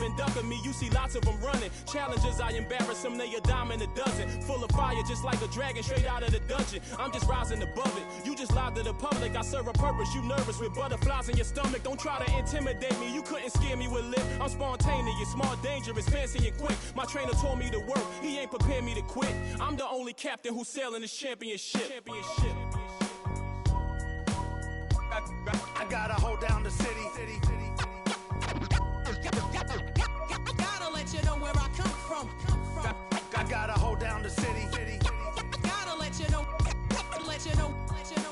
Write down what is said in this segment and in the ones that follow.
and ducking me, you see lots of them running. Challenges, I embarrass them, they a dime and a dozen. Full of fire, just like a dragon straight out of the dungeon. I'm just rising above it. You just lied to the public. I serve a purpose. You nervous with butterflies in your stomach. Don't try to intimidate me. You couldn't scare me with lip. I'm spontaneous, smart, dangerous, fancy and quick. My trainer told me to work. He ain't prepared me to quit. I'm the only captain who's sailing this championship. I gotta hold down the city. Gotta let you know where I come from. I gotta hold down the city. Gotta let you know.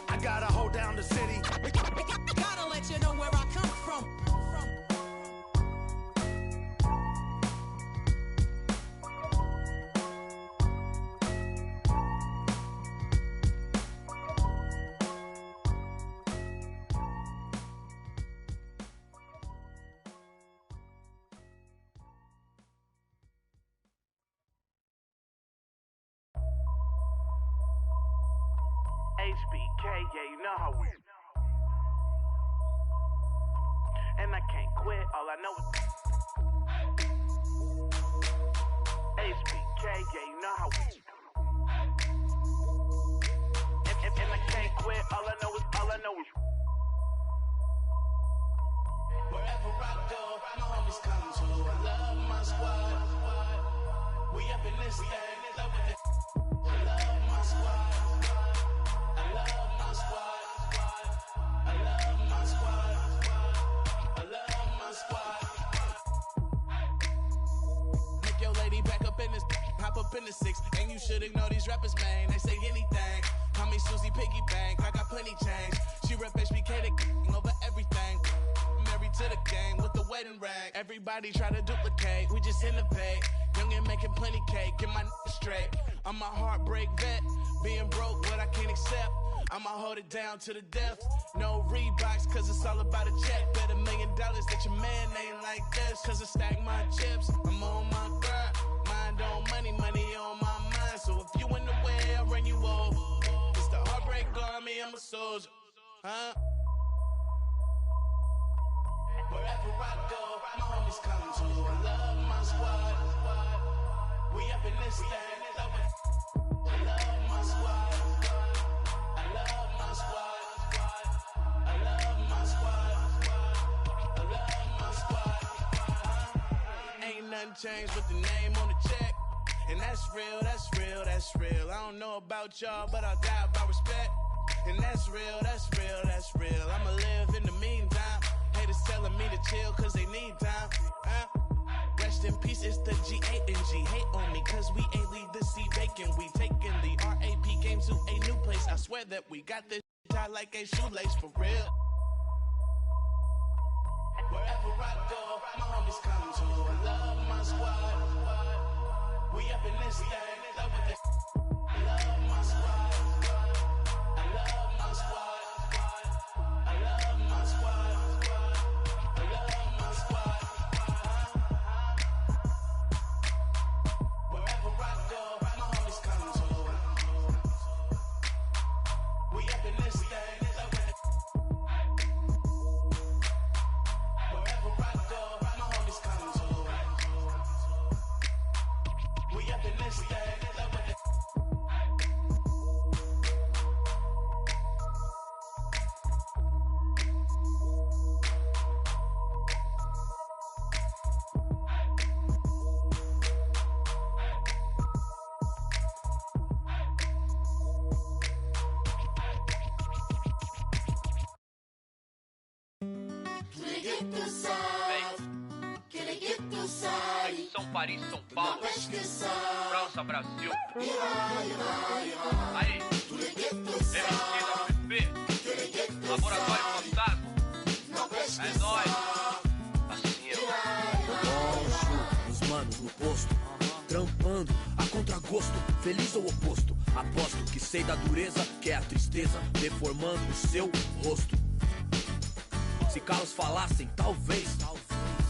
I gotta hold down the city. Gotta let you know where I come from. HBK, yeah, you know how we. And I can't quit, all I know is HBK, yeah, you know how we. And I can't quit, all I know is. Wherever I go, my homies come to. I love my squad. We up in this thing, love with it. I love my squad. I love my squad. I love my squad. I love my squad. Make your lady back up in this, hop up in the six. And you should ignore these rappers, man. They say anything. Call me Susie Piggy Bank. I got plenty change. She rep HBK the over everything. Married to the game with the wedding rag. Everybody try to duplicate. We just innovate. Young and making plenty cake. Get my straight. I'm a heartbreak vet. Being broke, what I can't accept. I'ma hold it down to the death. No Reeboks, cause it's all about a check. Bet $1 million that your man ain't like this. Cause I stack my chips, I'm on my grind. Mind on money, money on my mind. So if you in the way, I'll run you over. It's the heartbreak army, I'm a soldier. Huh? Wherever I go, my homies come to. I love my squad. We up in this thing, love it. I love my squad. I love my squad. I love my squad. I love my squad. Ain't nothing changed but the name on the check. And that's real, that's real, that's real. I don't know about y'all, but I'll die by respect. And that's real, that's real, that's real. I'ma live in the meantime. Haters telling me to chill cause they need time. Rest in peace, it's the G8 and G. Hate on me cause we ain't leave the sea vacant. We taking the RAP game to a new place. I swear that we got this tied like a shoelace for real. Wherever I go, my homies come to. I love my squad. We up in this thing, love with it. I love my squad. I love my squad. I love my squad. I love my squad. Wherever I go, my homies come to. We up in this thing, love with it. Wherever I go, my homies come to. We up in this thing, love with it. São Paris, São Paulo, França, Brasil. Aí, MSC, WP, Laboratório Fantasma. É nóis. Assim, os manos no posto, trampando a contragosto, feliz ou oposto. Aposto que sei da dureza, que é a tristeza, deformando o seu rosto. Se calos falassem, talvez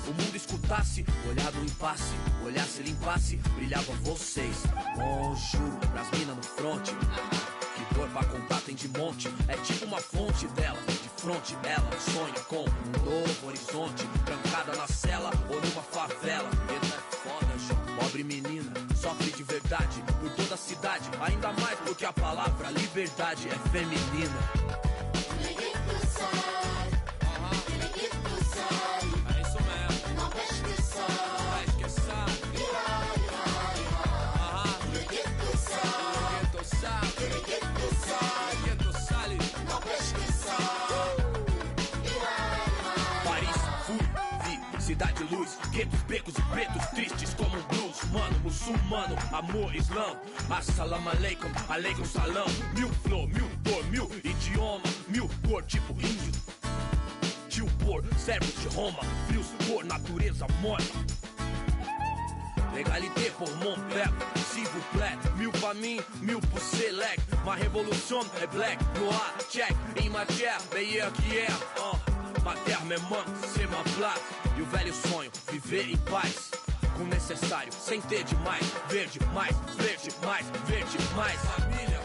o mundo escutasse, olhar no impasse, olhasse, limpasse, brilhava vocês. Conjuro pras minas no fronte, que dor pra contar tem de monte. É tipo uma fonte dela, de fronte ela sonha com um novo horizonte, trancada na cela ou numa favela. Ainda mais porque a palavra liberdade é feminina. É isso mesmo. Não pesque só. Paris, fui, vi, cidade luz, guetos, becos e pretos tristes como um blues. Mano, muçulmano, amor, islã. Assalamu alaikum, alaikum salam. Mil flor, mil cor, mil idioma, mil cor tipo índio. Tio por, servos de Roma, frios por natureza morta. L'égalité pour mon peuple, s'il vous plaît. Mille familles, mille pour select. Ma révolution est black, noir, check. Em matière, meilleur qu'hier. Ma terre me manque, c'est ma place. E o velho sonho, viver em paz. Com o necessário, sem ter demais. Verde, mais, verde, mais, verde, mais. Família.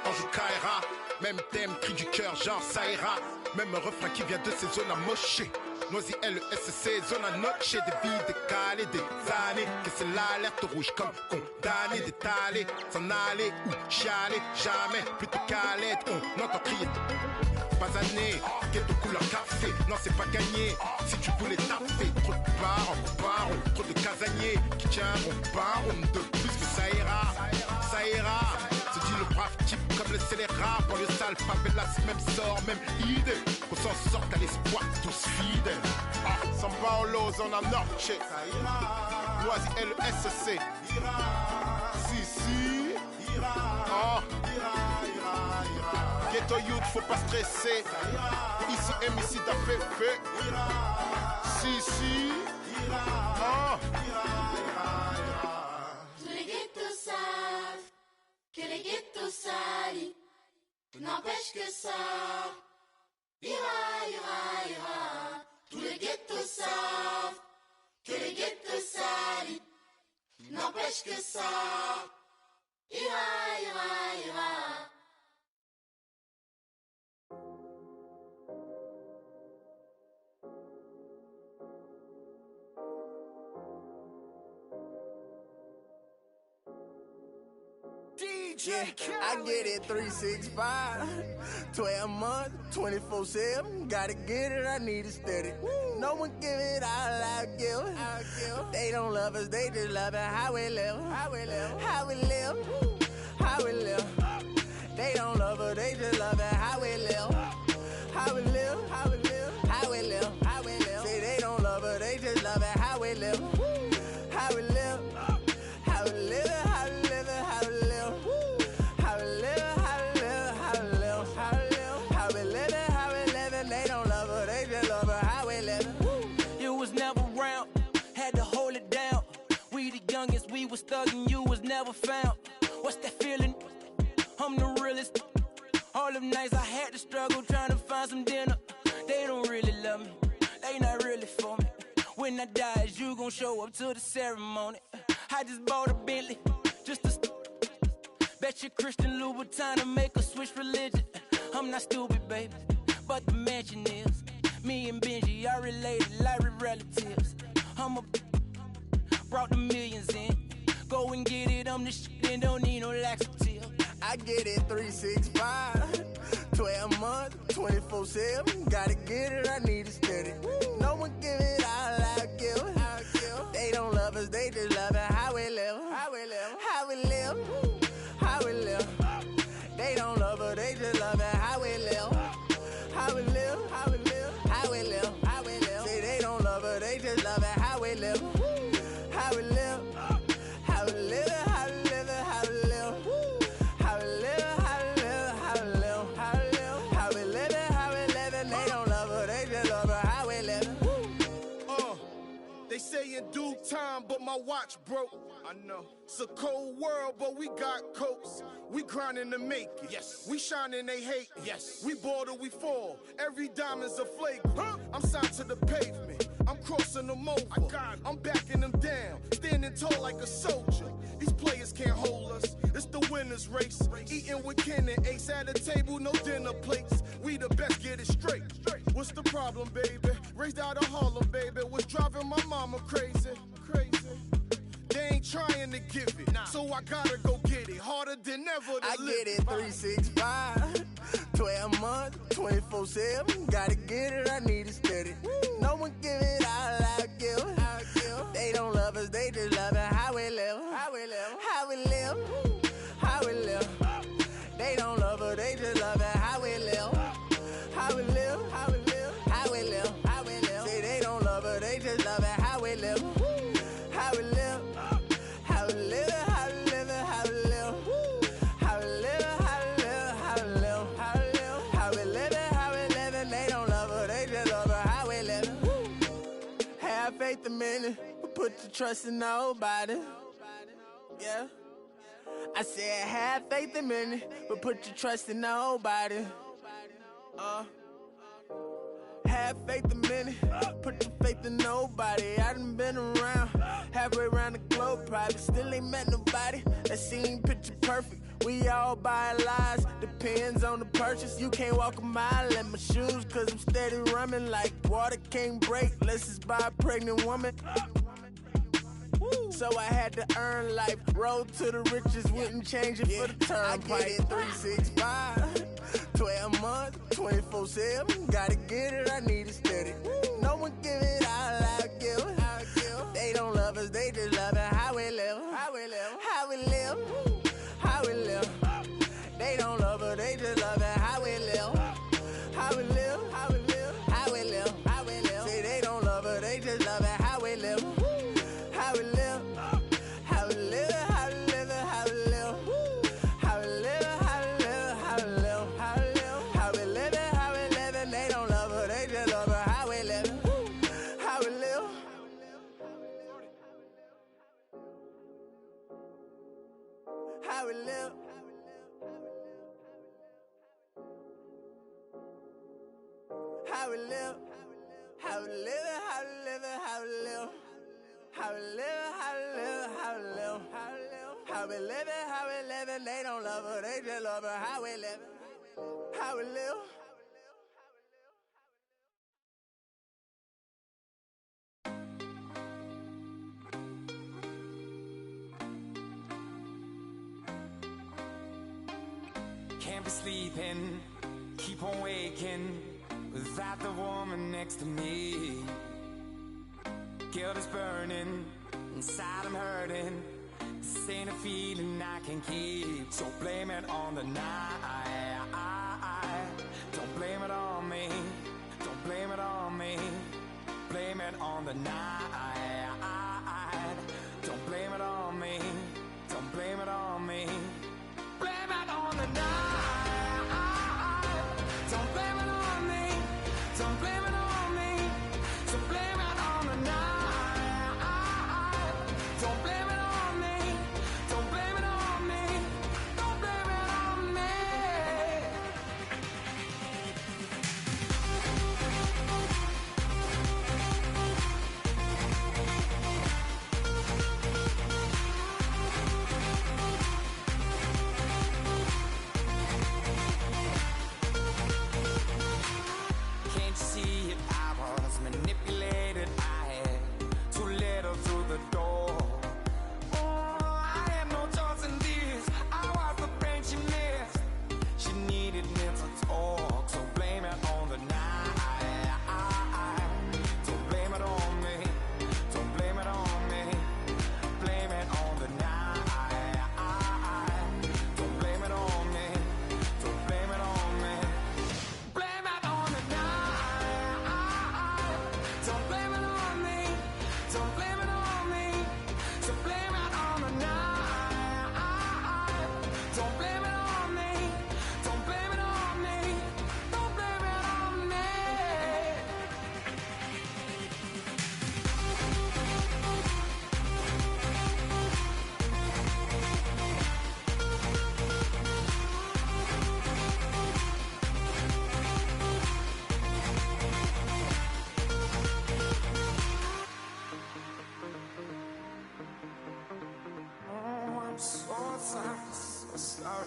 Ange Kaira, même thème, cri du cœur, genre ça ira. Même refrain qui vient de ces zones amochées. Noisy LSC, zone à noche, des vies décalées, des années. Que c'est l'alerte rouge comme condamné, d'étaler, s'en aller ou chialer, jamais plus de calette. On entend crier. Pas anné, ghetto couleur café, non c'est pas gagné. Si tu voulais taper, trop de barons, trop de casaniers qui tiendront baron de plus que ça ira, ça ira. Se dit le brave type comme le scélérat, pour le sale favelas, même sort, même idée. Qu'on s'en sorte à l'espoir, tous fidèles. San Paolo, zone à Norche, ça ira. Noisy LSC, ira. Si, ira. Oh, ira. Ghetto youth, faut pas stresser. Ici, ici, fait. Si, oh. Tous les ghettos savent que les ghettos salis n'empêche que ça ira. Tous les ghettos savent que les ghettos salis n'empêche que ça ira. Yeah, I get it 365, 12 months, 24/7. Gotta get it, I need it steady. No one give it all I give. They don't love us, they just love it how we live. They don't love us, they just love it how we live. Say they don't love us, they just love it how we live. We was thuggin', you was never found. What's that feeling? I'm the realest. All them nights I had to struggle trying to find some dinner. They don't really love me, they not really for me. When I die, is you gon' show up to the ceremony? I just bought a Bentley, just to bet you Christian Louboutin to make a switch religion. I'm not stupid, baby, but the mansion is. Me and Benji are related like we're relatives. Brought the millions in. Go and get it, I'm the shit and don't need no laxative. I get it 365, 12 months, 24/7. Gotta get it, I need it steady. No one give it all I give. They don't love us, they just love it how we live. They don't love us, they just love it how we live. Say they don't love us, they just love it how we live. watch broke. I know. It's a cold world, but we got coats. We grinding to make it. Yes. We shining, they hate. Yes. We bored or we fall. Every diamond's a flake. Huh? I'm signed to the pavement. I'm crossing them over. I'm backing them down. Standing tall like a soldier. These players can't hold us. It's the winner's race. Eating with Ken and Ace at a table, no dinner plates. We the best, get it straight. What's the problem, baby? Raised out of Harlem, baby. What's driving my mama crazy? They ain't trying to give it, so I gotta go get it. Harder than ever to I live. get it 365, 12 months, 24/7. Gotta get it, I need it steady. No one give it all I give. They don't love us, they just love it. How we live, how we live, how we live, how we live. They don't love us, they just love it. How we live, how we live, how we live, how we live, how we live. Say they don't love us, they just love it. How we live, how we live. How we live, how we live, how we live, how we live, how we live, how we live, how we live, how we live, how we live. They don't love her, they just love her. How we live. Have faith a minute, but put your trust in nobody. Yeah. I said have faith a minute, but put your trust in nobody. Have faith a minute, put your faith in nobody. I done been around, halfway around the globe, probably still ain't met nobody that seem picture perfect. We all buy lies, depends on the purchase. You can't walk a mile in my shoes, cause I'm steady running like water can't break. Let's just buy a pregnant woman. So I had to earn life, road to the riches, wouldn't change it for the turnpike. I get it 365, 12 months, 24/7. Gotta get it, I need it steady. No one give it all I give. They don't love us, they just love it. How we live, how we live, how we live, how we live. They don't love us, they just love it. How we live, how we live, how we live, how we live, how we live. Say they don't love us, they just love it. How we live, how we live, how we live, how we live, how we live, how we live, how we live, how we live, how we live, how we live, how we live. They don't love her, they just love her. How we live, how we live. How we live. How we live. How we live. How we live. How we live. How we live. How we live. How we live. How we live. How we live. They don't love her, they just love her. How we live. How we live. Can't be sleeping, keep on waking without the woman next to me. Guilt is burning, inside I'm hurting. This ain't a feeling I can keep. So blame it on the night. Don't blame it on me. Don't blame it on me. Blame it on the night. Don't blame it on me. Don't blame it on me. Blame it on the night. Don't blame it on me. Don't blame it on me. So blame it on the night. Don't blame it on me. Don't blame it on me. Don't blame it on me. Can't you see it? I was manipulated. I had too little through the door. Oh, I had no choice in this. I was the brain she missed. She needed mental talk, so blame it on the night. Don't blame it on me. Don't blame it on me. Blame it on the night. Don't blame it on me. Don't blame it on me. Blame it on the night.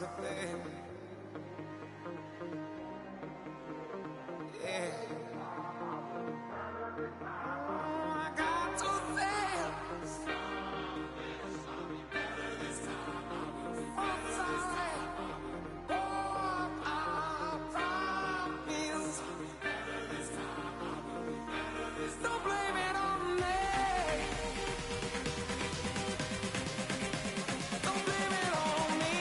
was a thing. Yeah. I got to fail. Don't blame it on me. Don't blame it on me.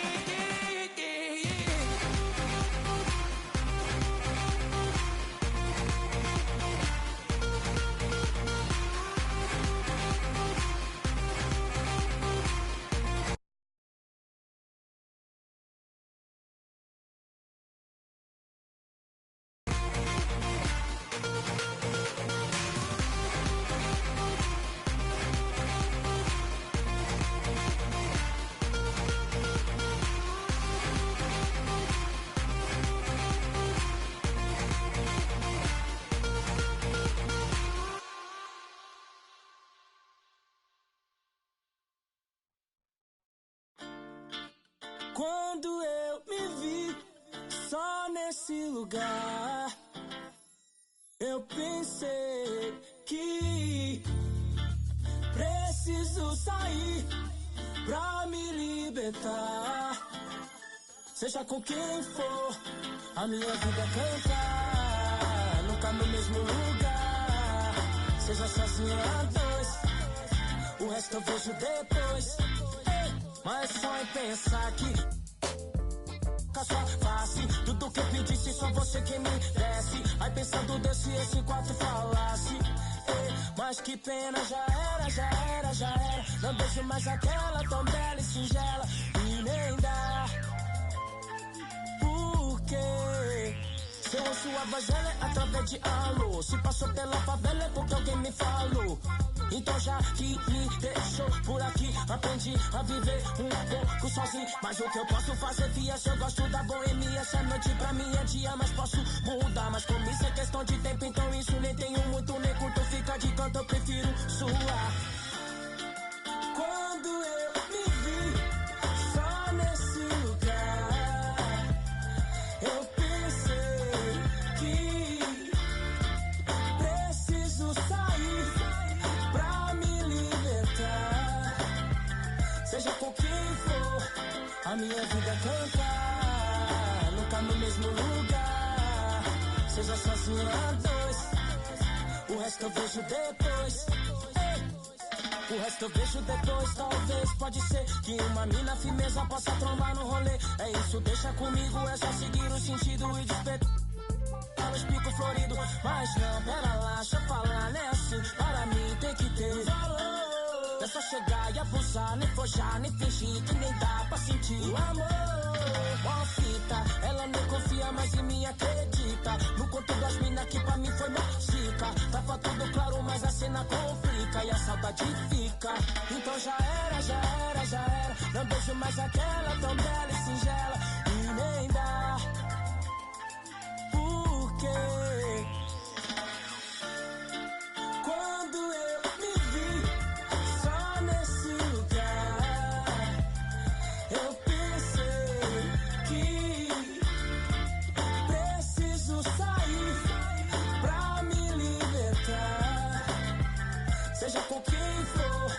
Quando eu me vi só nesse lugar, eu pensei que preciso sair pra me libertar. Seja com quem for, a minha vida é cantar, nunca no mesmo lugar. Seja sozinho a dois, o resto eu vejo depois. Mas só em pensar que com a sua face, tudo que eu pedisse, só você que me desse. Aí pensando Deus se esse quarto falasse. Mas que pena, já era, já era, já era. Não vejo mais aquela tão bela e singela. E nem dá. Por quê? Se eu ouço a voz dela é através de alô. Se passou pela favela é porque alguém me falou. Então já que me deixou por aqui, aprendi a viver um pouco sozinho. Mas o que eu posso fazer, fia, se eu gosto da boemia. Se a noite pra mim é dia, mas posso mudar. Mas como isso é questão de tempo, então isso nem tenho muito, nem curto. Fica de canto, eu prefiro suar. Quando eu me vi só nesse lugar, eu pensei que preciso sair pra me libertar. Seja com quem for, a minha vida é cantar, nunca no mesmo lugar. Seja sozinho a dois, o resto eu vejo depois. O resto eu vejo depois, talvez. Pode ser que uma mina firmeza possa trombar no rolê. É isso, deixa comigo, é só seguir o sentido e despertar os picos floridos. Mas não, pera lá, deixa eu falar, né assim. Para mim tem que ter valor. Não é só chegar e abusar, nem forjar, nem fingir que nem dá pra sentir o amor. Ó fita, ela nem confia mais em mim, acredita. No conto das minas que pra mim foi mágica. Tava tudo claro, mas a cena complica e a saudade fica. Então já era, já era, já era. Não vejo mais aquela tão bela e singela. E nem dá. Por quê? Quando eu me vi só nesse lugar, eu pensei que preciso sair pra me libertar. Seja com quem for,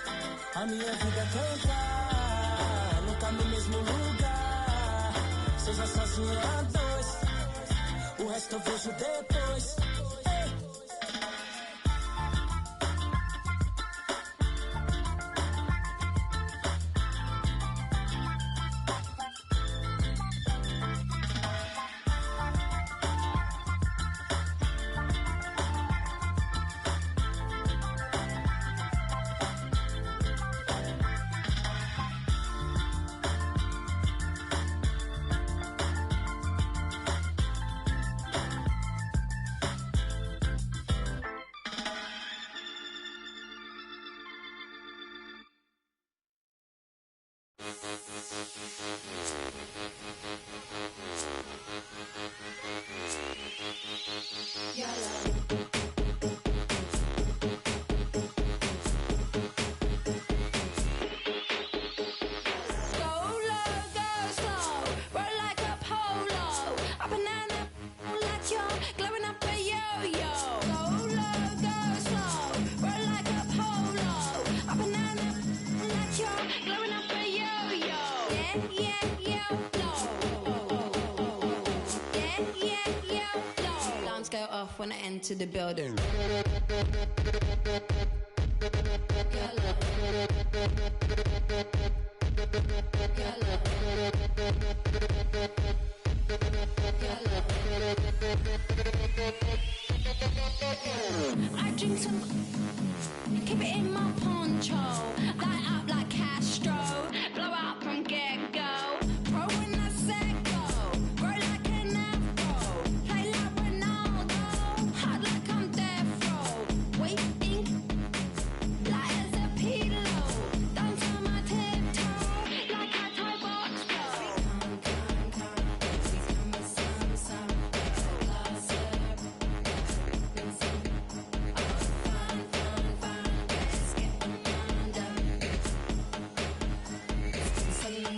a minha vida é cantar, nunca no mesmo lugar. Seja sozinho a dois, o resto eu vejo depois. off when I enter the building. I drink some, keep it in my poncho, light up like Castro, blow out from get-go, pro when I said go, grow like an afro, play like Ronaldo, hot like I'm death row, waiting light as a pillow, dance on my tiptoe, like I tie box flow.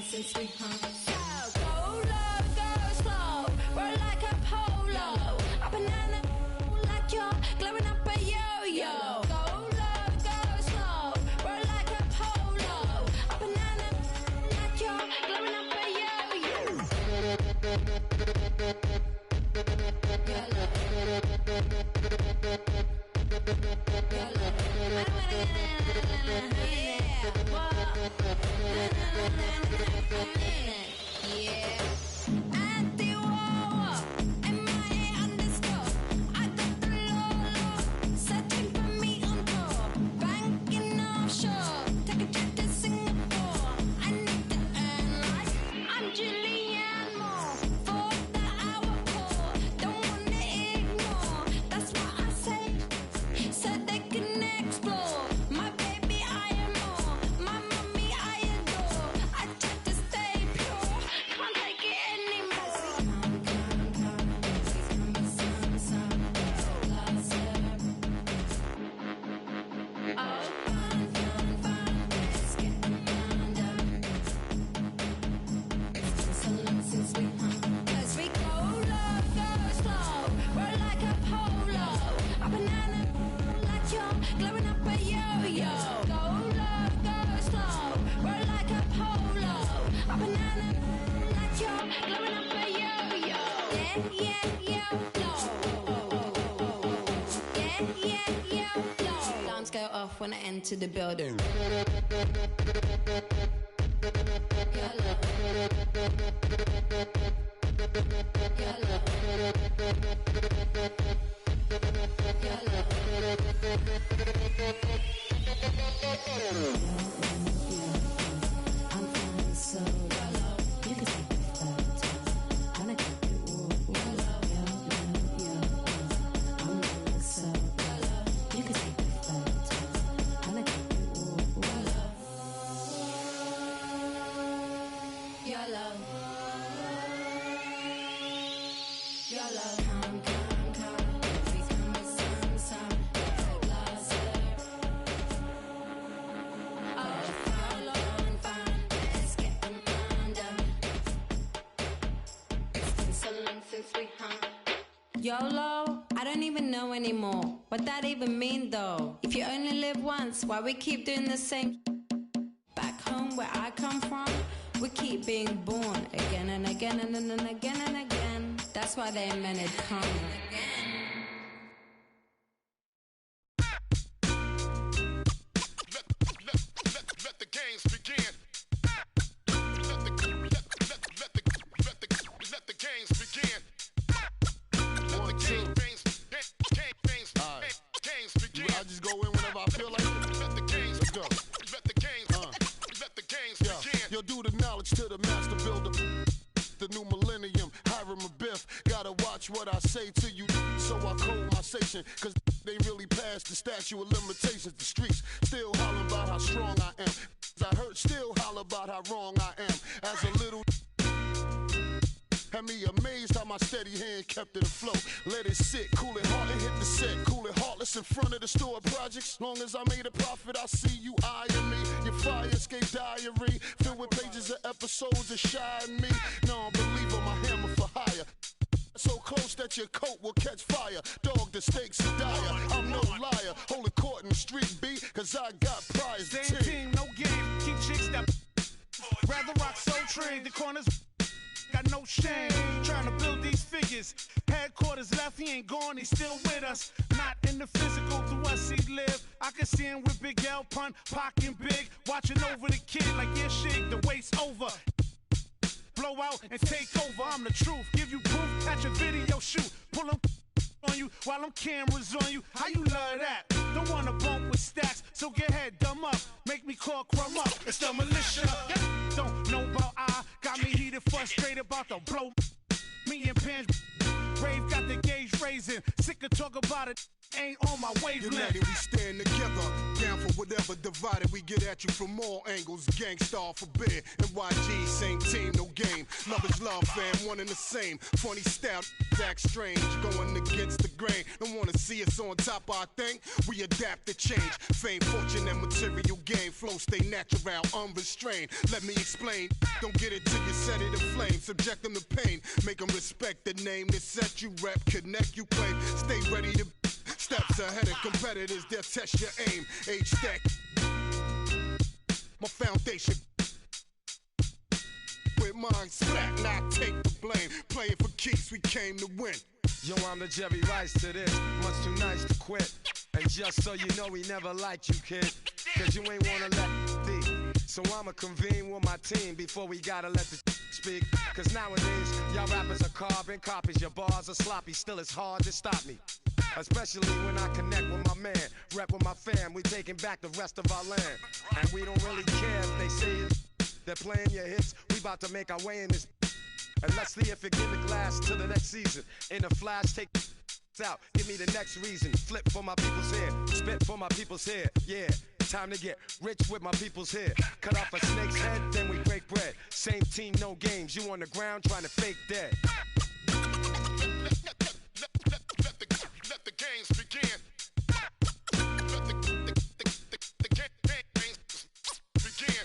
Since we hung. So go low, go slow, roll like a polo, up and down like you're glowing up a yo-yo. Go low, go slow, roll like a polo, up and down like you're glowing up a yo-yo. Alarms go off when I enter the building. YOLO, I don't even know anymore what that even mean though. If you only live once, why we keep doing the same? Back home where I come from, we keep being born again and again and then again and again. That's why they invented karma. Let the games begin. Let the games begin. Games begin. I just go in whenever I feel like it. Let the games go. Let the games begin. Yo, do the knowledge to the master builder. The new millennium, Hiram a Biff. Gotta watch what I say to you, so I code my station. Cause they really passed the statute of limitations. The streets still hollering about how strong I am. I heard still holler about how wrong I am. As a little had me amazed how my steady hand kept it afloat. Let it sit, cool it hard, and hit the set. Cool it heartless in front of the store projects. Long as I made a profit, I see you eyeing me. Your fire escape diary, filled with pages of episodes of shy and me. No, believe on my hammer for hire. So close that your coat will catch fire. Dog, the stakes are dire. I'm no liar. Hold a court in the street beat, cause I got prize. Same team, no game. Keep chicks that rather rock so trade. The corners got no shame. Trying to build these figures. Headquarters left, he ain't gone, he's still with us. Not in the physical, through us he live. I can see him with Big L, Pun, Pac and Big, watching over the kid like yeah, shit, the wait's over. Blow out and take over, I'm the truth. Give you proof, catch a video shoot. Pull them on you while them cameras on you. How you love that? Don't wanna bump with stacks, so get head dumb up. Make me call crumb up, it's the militia. Don't know about got me heated, frustrated about the blow. Me and Pans, Rave got the gauge raising. Sick of talk about it, ain't on my wavelength. United, we stand together, down for whatever. Divided, we get at you from all angles. Gangstar forbid, NYG, same team, no game. Love is love, fam, one and the same. Funny style, act strange, going against the grain. Don't wanna see us on top of our thing, we adapt to change. Fame, fortune, and material gain. Flow stay natural, unrestrained. Let me explain, don't get it till you set it aflame. Subject them to pain, make them respect the name that set you rep. Connect, you claim, stay ready to steps ahead of competitors, they'll test your aim. H-stack, my foundation. With mine slack, not take the blame. Playing for keeps, we came to win. Yo, I'm the Jerry Rice to this, much too nice to quit. And just so you know, we never liked you, kid. Cause you ain't wanna let be. So I'ma convene with my team before we gotta let the speak. Cause nowadays, y'all rappers are carbon copies. Your bars are sloppy, still it's hard to stop me. Especially when I connect with my man, rep with my fam, we taking back the rest of our land. And we don't really care if they say it. They're playing your hits, we about to make our way in this. And let's see if it gimmick lasts till the next season. In a flash, take out, give me the next reason. Flip for my people's hair, spit for my people's hair. Yeah, time to get rich with my people's hair. Cut off a snake's head, then we break bread. Same team, no games, you on the ground trying to fake dead. Let the games begin. Let the games begin.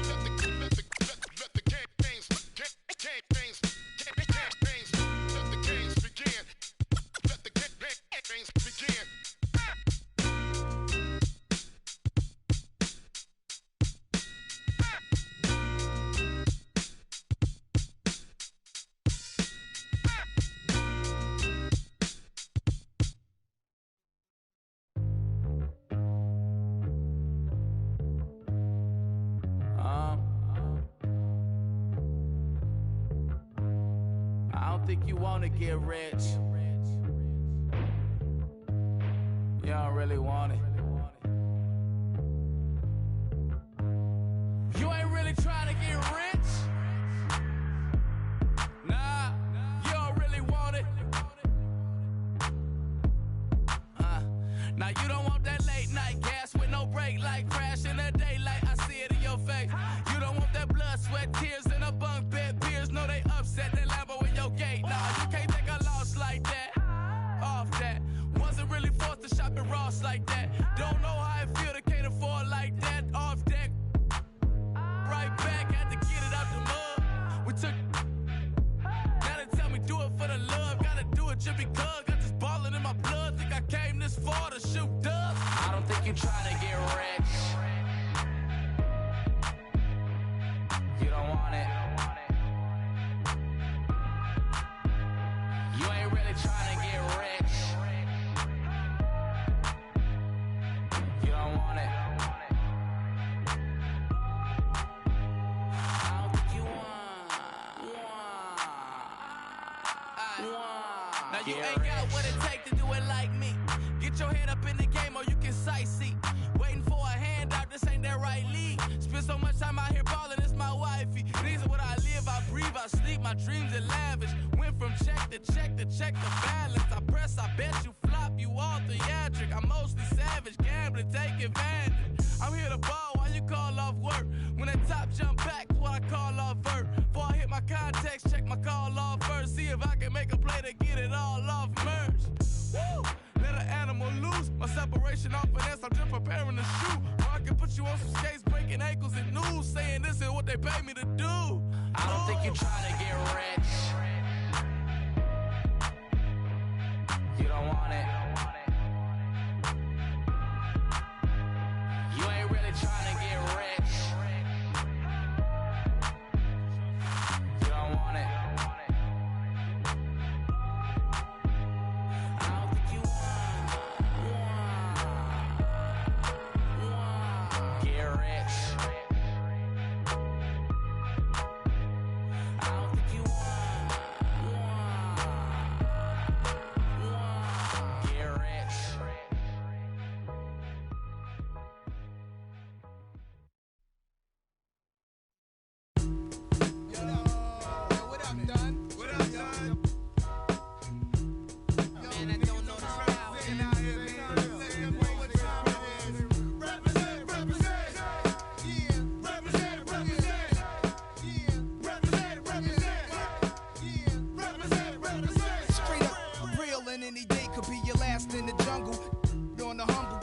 Let the games begin. Let the games begin. Let the games begin. Think you wanna get rich. You don't really want it. You ain't really trying to get rich. Nah, you don't really want it. Now you don't want that late night gas with no brake light, crash in the daylight. I see it in your face. You don't want that blood, sweat, tears in a bunk bed. Peers know they upset. They Lambo in your gate. Nah, you can't take a loss like that. Off that. Wasn't really forced to shop at Ross like that. Don't know how it feel to cater for it like that. Off deck. Right back, had to get it out the mud. We took. Now they tell me do it for the love. Gotta do it just because. Got this ballin' in my blood. Think I came this far to shoot dubs. I don't think you trying to get rich. You don't want it. You ain't really trying to get rich. You don't want it. I don't think you want. Now you ain't got what it takes to do it like me. Get your head up in the game or you can sightsee. Waiting for a handout, this ain't that right league. Spend so much time out here ballin', it's my wifey. These are what I live, I breathe, I sleep, my dreams are lavish. Went from check to check the balance. I press, I bet you flop, you all theatric. I'm mostly savage, gambling, take advantage. I'm here to ball while you call off work. When that top jump back, what I call off vert. Before I hit my context, check my call off first. See if I can make a play to get it all off merge. Woo! Let an animal loose. My separation off finesse, I'm just preparing to shoot. Or I can put you on some skates, breaking ankles and news, saying this is what they pay me to do. I don't think you trying to get rich. You don't want it. You ain't really trying to get rich. You don't want it. could be your last in the jungle. On the humble.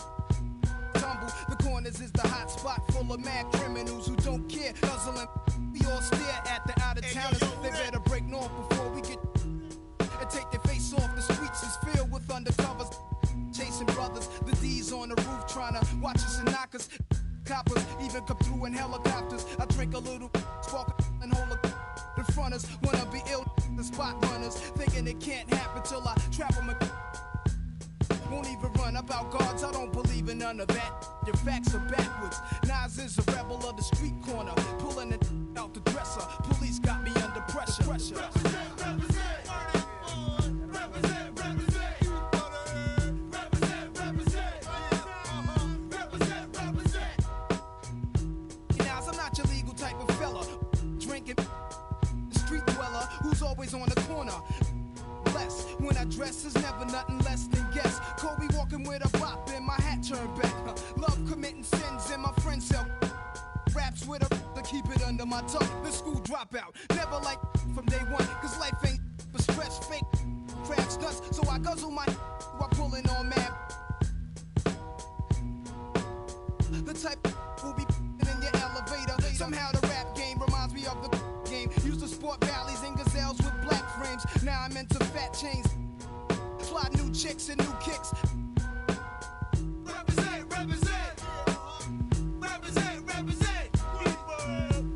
Tumble. The corners is the hot spot full of mad criminals who don't care. Guzzling. We all stare at the out of towners. They better break north before we get and take their face off. The streets is filled with undercovers. Chasing brothers. The D's on the roof trying to watch us and knock us. Coppers even come through in helicopters. I drink a little, spark and hold a. The fronters wanna be ill. The spot runners thinking it can't happen till I trap them. Won't even run about guards, I don't believe in none of that. Your facts are backwards. Nas is a rebel of the street corner, pulling it out the dresser. Police got me under pressure. Represent, represent. Always on the corner. Bless when I dress is never nothing less than guess. Kobe walking with a bop and my hat turned back. Love committing sins and my friends help. Raps with a to keep it under my tongue. The school dropout. Never like from day one. Cause life ain't but stress, fake crabs nuts. So I guzzle my while pulling on mad. The type will be in your elevator. Somehow the rap game reminds me of the game. Used to sport valleys and gazelles with black frames. Now I'm into fat chains. Fly new chicks and new kicks. Represent, represent. Represent, represent.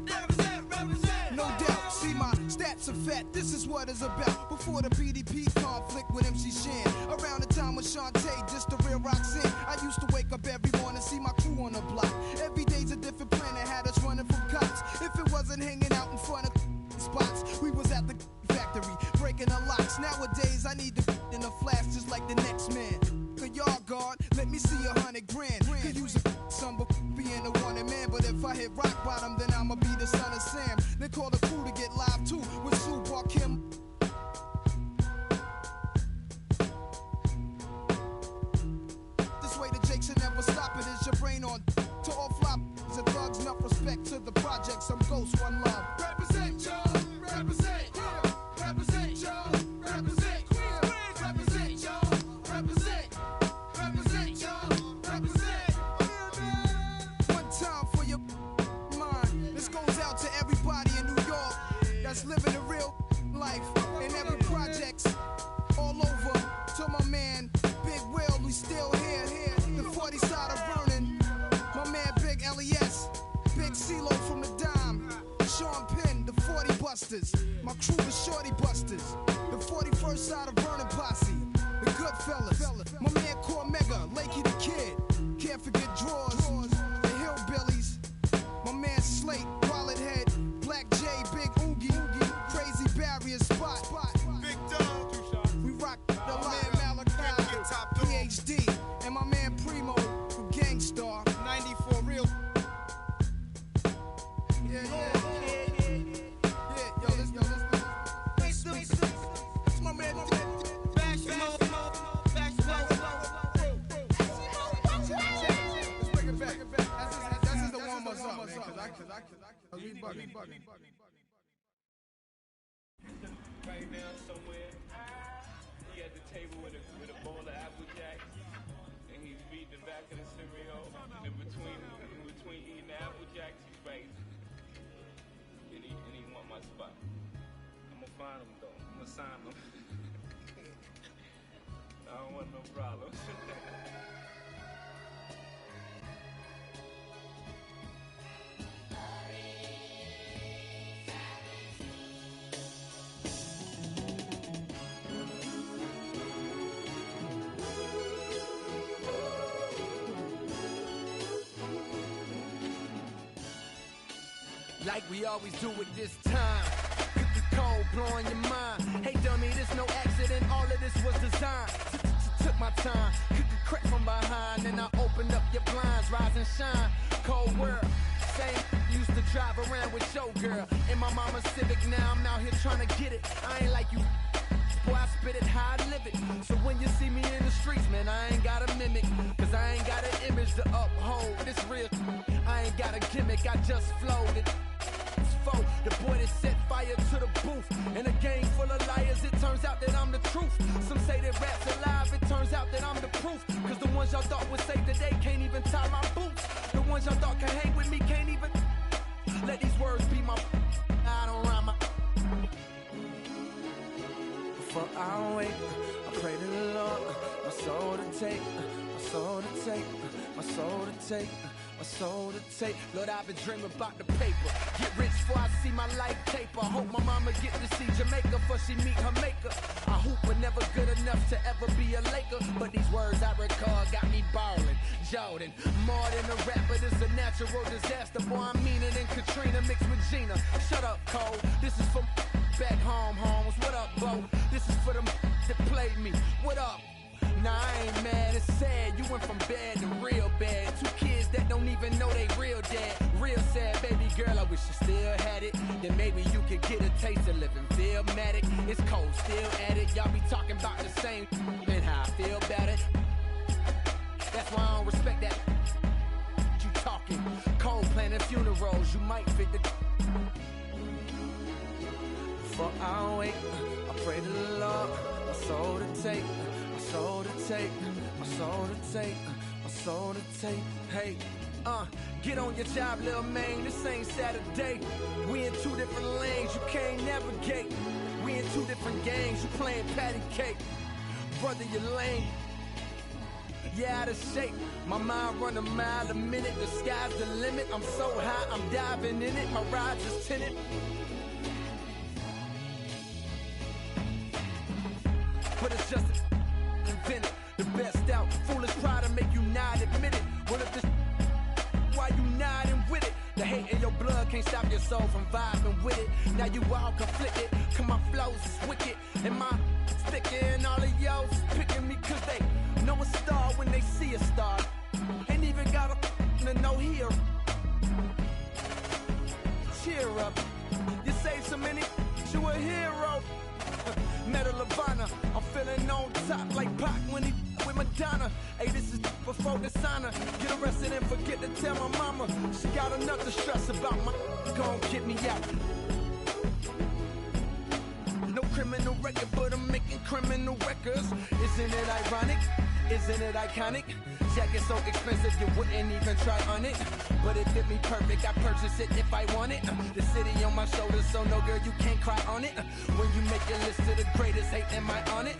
Represent, represent. No doubt, see my stats are fat. This is what it's about. Before the BDP conflict with MC Shan. Around the time with Shantae, just the real Roxanne. I used to wake up every morning, see my crew on the block. Every day's a different planet, had us running from cops. If it wasn't hanging out in front of spots, we was at the factory, breaking the locks. Nowadays, I need to in a flash just like the next man. A yard guard, let me see 100 grand. Could use a son, but being a wanted man. But if I hit rock bottom, then I'ma be the son of Sam. Then call the crew to get live too with Sue Bar Kim. This way the Jakes should never stop it. Is your brain on? To all flop and thugs, enough respect to the projects. I'm Ghost, one love. Represent, y'all. Represent, yeah. Represent, y'all. Represent, Queens. Represent, y'all. Represent, represent, y'all. Represent. One time for your mind. This goes out to everybody in New York that's living a real life in every projects all over. To my man, Big Will, we still here. The 40 side of Vernon. My man, Big LES. Big CeeLo from the Dime. Sean Penn, the 40 Busters. My crew is Shorty Busters. The 41st side of Vernon Posse. The Goodfellas. My man Cormega, Lakey the Kid. Can't forget Drawers. The Hillbillies. My man Slate, Wallet Head. Black J, Big Oogie. Crazy Barrier Spot. Big Dog. We rock the man Malachi. PhD. And my man Primo from Gangstar. 94 Real. Yeah. Yo, this. That's my man. Bash Let's bring it back. That's just the warm-up song, man. Cause I we bugging. Right now, somewhere, he at the table with a bowl of Applejack, and he's reading the back of the cereal. And in between eating the Applejack, he's writing. And he want my spot. I'm gonna find him though. I'm gonna sign him. I don't want no problems. Like we always do it this time. Cookie cold, blowing your mind. Hey dummy, this no accident, all of this was designed. Took my time, cook a crack from behind. And I opened up your blinds, rise and shine. Cold world, same used to drive around with your girl. In my mama's Civic, now I'm out here trying to get it. I ain't like you, boy, I spit it how I live it. So when you see me in the streets, man, I ain't got a mimic. Cause I ain't got an image to uphold. This real, I ain't got a gimmick, I just flowed it. The boy that set fire to the booth. In a gang full of liars, it turns out that I'm the truth. Some say that rap's alive, it y'all thought would save the day can't even tie my boots. The ones y'all thought can hang with me can't even. Let these words be my. I don't rhyme my. Before I wake, I pray to the Lord, my soul to take, my soul to take, my soul to take. My soul to take. Lord, I've been dreaming about the paper. Get rich before I see my life taper. Hope my mama get to see Jamaica before she meet her maker. I hoop but never good enough to ever be a Laker. But these words I recall got me ballin'. Jordan, more than a rapper, this a natural disaster. Boy, I mean it in Katrina mixed with Gina. Shut up, Cole. This is for back home, homes. What up, Bo? This is for them that played me. What up? Nah, I ain't mad, it's sad. You went from bad to real bad. Two kids that don't even know they real dad. Real sad, baby girl, I wish you still had it. Then maybe you could get a taste of living Philmatic. It's cold, still at it. Y'all be talking about the same and how I feel about it. That's why I don't respect that. You talking cold planning funerals, you might fit the. Before I wake, I pray to the Lord, my soul to take. My soul to take, my soul to take, my soul to take. Hey, get on your job, little man. This ain't Saturday. We in two different lanes, you can't navigate. We in two different games, you playing patty cake. Brother, you're lame. Yeah, out of shape. My mind run a mile a minute. The sky's the limit. I'm so high, I'm diving in it. My ride just tinted. But it's just invented, the best out. Foolish pride to make you not admit it. What if this why you nodding with it? The hate in your blood can't stop your soul from vibing with it. Now you all conflicted, cause my flows is wicked. And my sticker and all of y'all picking me cause they know a star when they see a star. Ain't even got a no here. Cheer up, you saved so many, you a hero. Medal of Honor, I'm feeling on top like Pac when he with Madonna. Hey, this is before dishonor. Get arrested and forget to tell my mama. She got enough to stress about. My gon' get me out. No criminal record, but I'm making criminal records. Isn't it ironic? Isn't it iconic? Jacket so expensive you wouldn't even try on it. But it fit me perfect, I purchase it if I want it. The city on my shoulders, so no girl you can't cry on it. When you make your list of the greatest, hate, am I on it?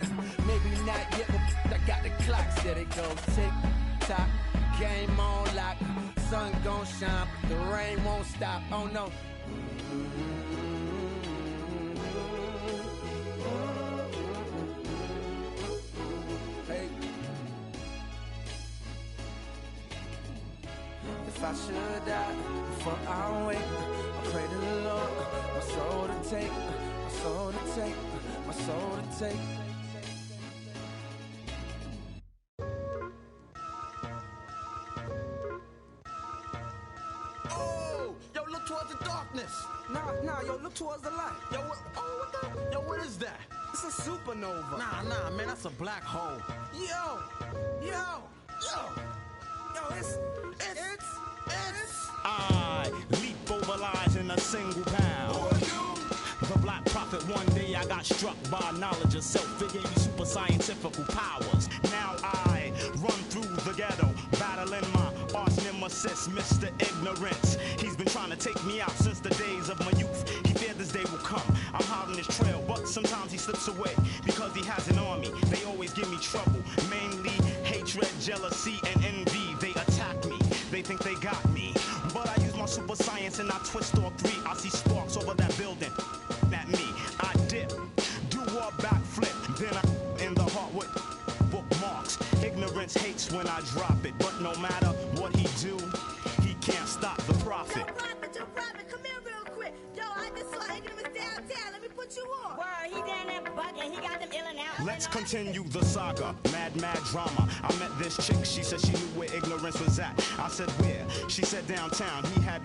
Maybe not yet, but I got the clock. Said it goes tick tock, game on lock. Sun gon' shine, but the rain won't stop. Oh no. If I should die before I wake, I pray to the Lord, my soul to take, my soul to take, my soul to take. Oh, yo, look towards the darkness. Nah, yo, look towards the light. Yo, what the? Yo, what is that? It's a supernova. Nah, man, that's a black hole. Yo, it's. I leap over lies in a single pound. The black prophet, one day I got struck by knowledge of self. It gave me super scientific powers. Now I run through the ghetto, battling my arch nemesis, Mr. Ignorance. He's been trying to take me out since the days of my youth. He feared this day will come. I'm hot on his trail, but sometimes he slips away because he has an army. They always give me trouble, mainly hatred, jealousy, and envy. They attack me, they think they got me. But I use my super science and I twist all three. I see sparks over that building at me. I dip, do a backflip, then I in the heart with bookmarks. Ignorance hates when I drop it, but no matter what he do, he can't stop the prophet. Yo, prophet, come here real quick. Yo, I just saw Ignorance downtown. Let me put you on. Word, he down there bugging. He got them ill and out. Let's continue the saga, mad drama. I met this chick, she said she knew where Ignorance was at. I said where? She said downtown. He had.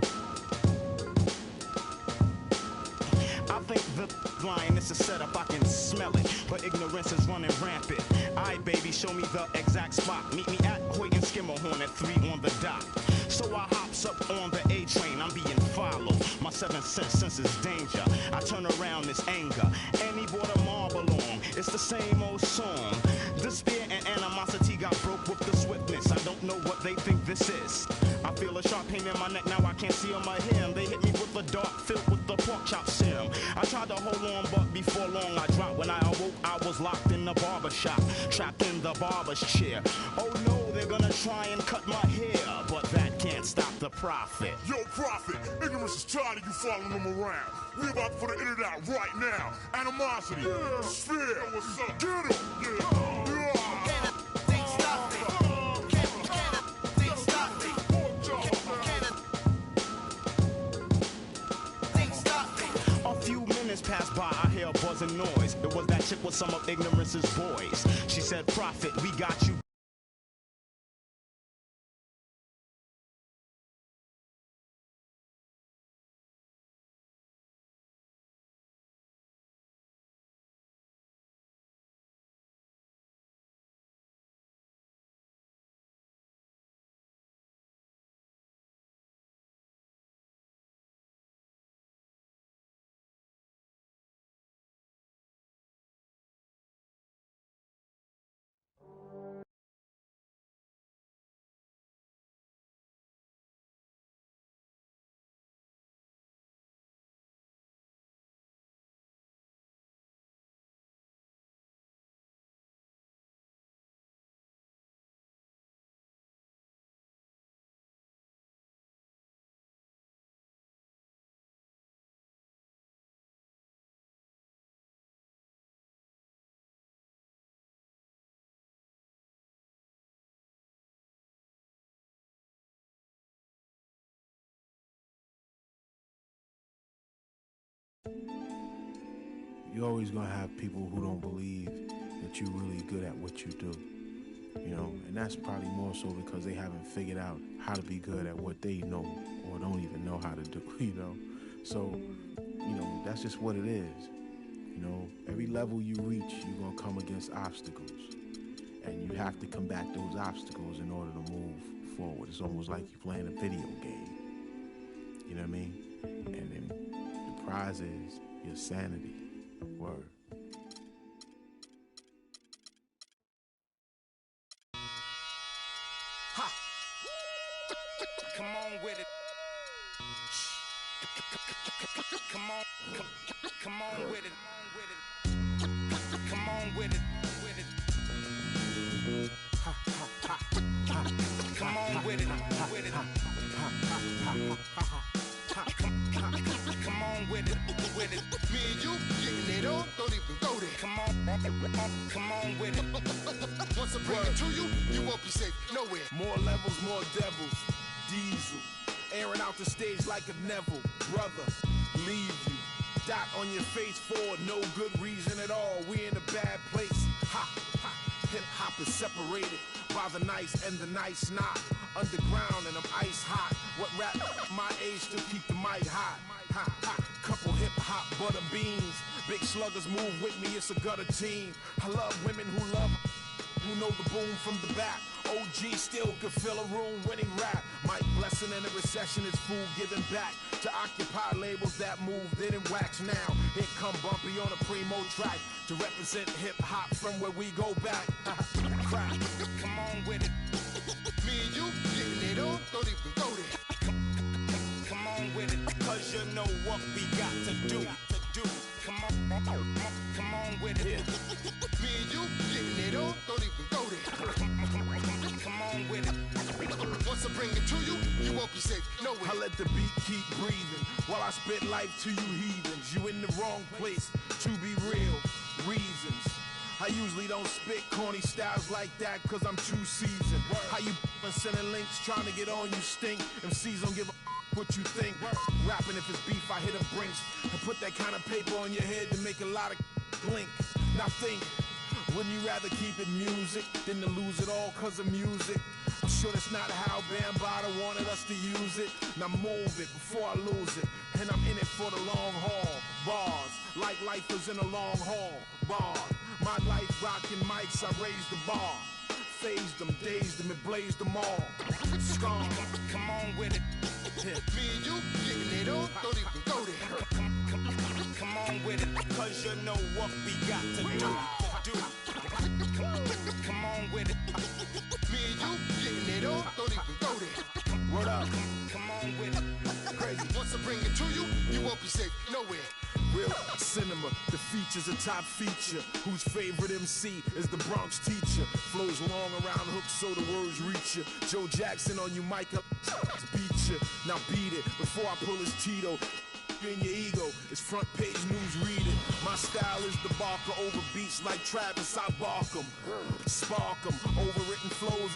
I think the line is a setup, I can smell it, but Ignorance is running rampant. Aight, baby, show me the exact spot. Meet me at Hoyt and Skimmerhorn at 3 on the dot. So I hops up on the A train, I'm being followed. My 7th senses danger. I turn around, this anger, and he brought a marble along. It's the same old song. Despair and animosity got broke with the swiftness. don't know what they think this is. I feel a sharp pain in my neck, now I can't see on my hem. They hit me with a dart filled with the pork chop serum. I tried to hold on, but before long I dropped. When I awoke, I was locked in the barber shop, trapped in the barber's chair. Oh no, they're gonna try and cut my hair, but that can't stop the profit. Yo, Prophet, ignorance is tired of you following them around. We about to put the internet out right now. Animosity, Sphere, what's up? Get him, yeah. Passed by, I hear a buzzing noise. It was that chick with some of ignorance's boys. She said, Prophet, we got you. You're always gonna have people who don't believe that you're really good at what you do, you know, and that's probably more so because they haven't figured out how to be good at what they know or don't even know how to do, you know. So, you know, that's just what it is. You know, every level you reach, you're gonna come against obstacles, and you have to combat those obstacles in order to move forward. It's almost like you're playing a video game. You know what I mean? And then the prize is your sanity. Word. Ha! Come on with it. Come on with it. Come on with it. Ha, ha, ha, ha. Come on with it. With it. Come on with it. With it. Me and you getting it on, don't even go there. Come on with it. Once I bring it to you, you won't be safe nowhere. More levels, more devils. Diesel, airing out the stage like a Neville. Brother, leave you. Dot on your face for no good reason at all. We in a bad place. Ha, ha. Hip hop is separated by the nice and the nice not. Underground and I'm ice hot. What rap my age still keep the mic hot. Ha, ha. Couple hip hop butter beans. Big sluggers move with me, it's a gutter team. I love women who love, who know the boom from the back. OG still could fill a room when he rap. Mike Blessing in a recession is food giving back to occupy labels that move, didn't wax now. Here come Bumpy on a primo track to represent hip hop from where we go back. Crap. Come on with it. Me and you getting it on, don't even go there. Come on with it. Cause you know what we got to do. Come on with it. Me and you getting it on, don't even go there. Come on with it. Once I bring it to you, you won't be safe nowhere. I let the beat keep breathing while I spit life to you heathens. You in the wrong place, to be real, reasons. I usually don't spit corny styles like that cause I'm too seasoned. How you sending links trying to get on you stink. MCs don't give a what you think. Rapping if it's beef, I hit a brinks and put that kind of paper on your head to make a lot of blink. Now think, wouldn't you rather keep it music than to lose it all cause of music? I'm sure that's not how Bambaataa wanted us to use it. Now move it before I lose it. And I'm in it for the long haul. Bars, like lifers in a long haul. Bar, my life rocking mics, I raised the bar. Phased them, dazed them, and blazed them all. Scum, come on with it. Me and you getting it on, don't even go there. Come on with it. Cause you know what we got to do. Come on with it. Me and you getting it on, love. Come on with it. Crazy. Once I bring it to you, you won't be safe nowhere. Real cinema, the feature's a top feature. Whose favorite MC is the Bronx teacher? Flows long around hooks so the words reach you. Joe Jackson on you, Micah, beat you. Now beat it before I pull his Tito. In your ego, it's front page news, read it. My style is the barker over beats like Travis, I bark 'em. Spark 'em, overwritten flows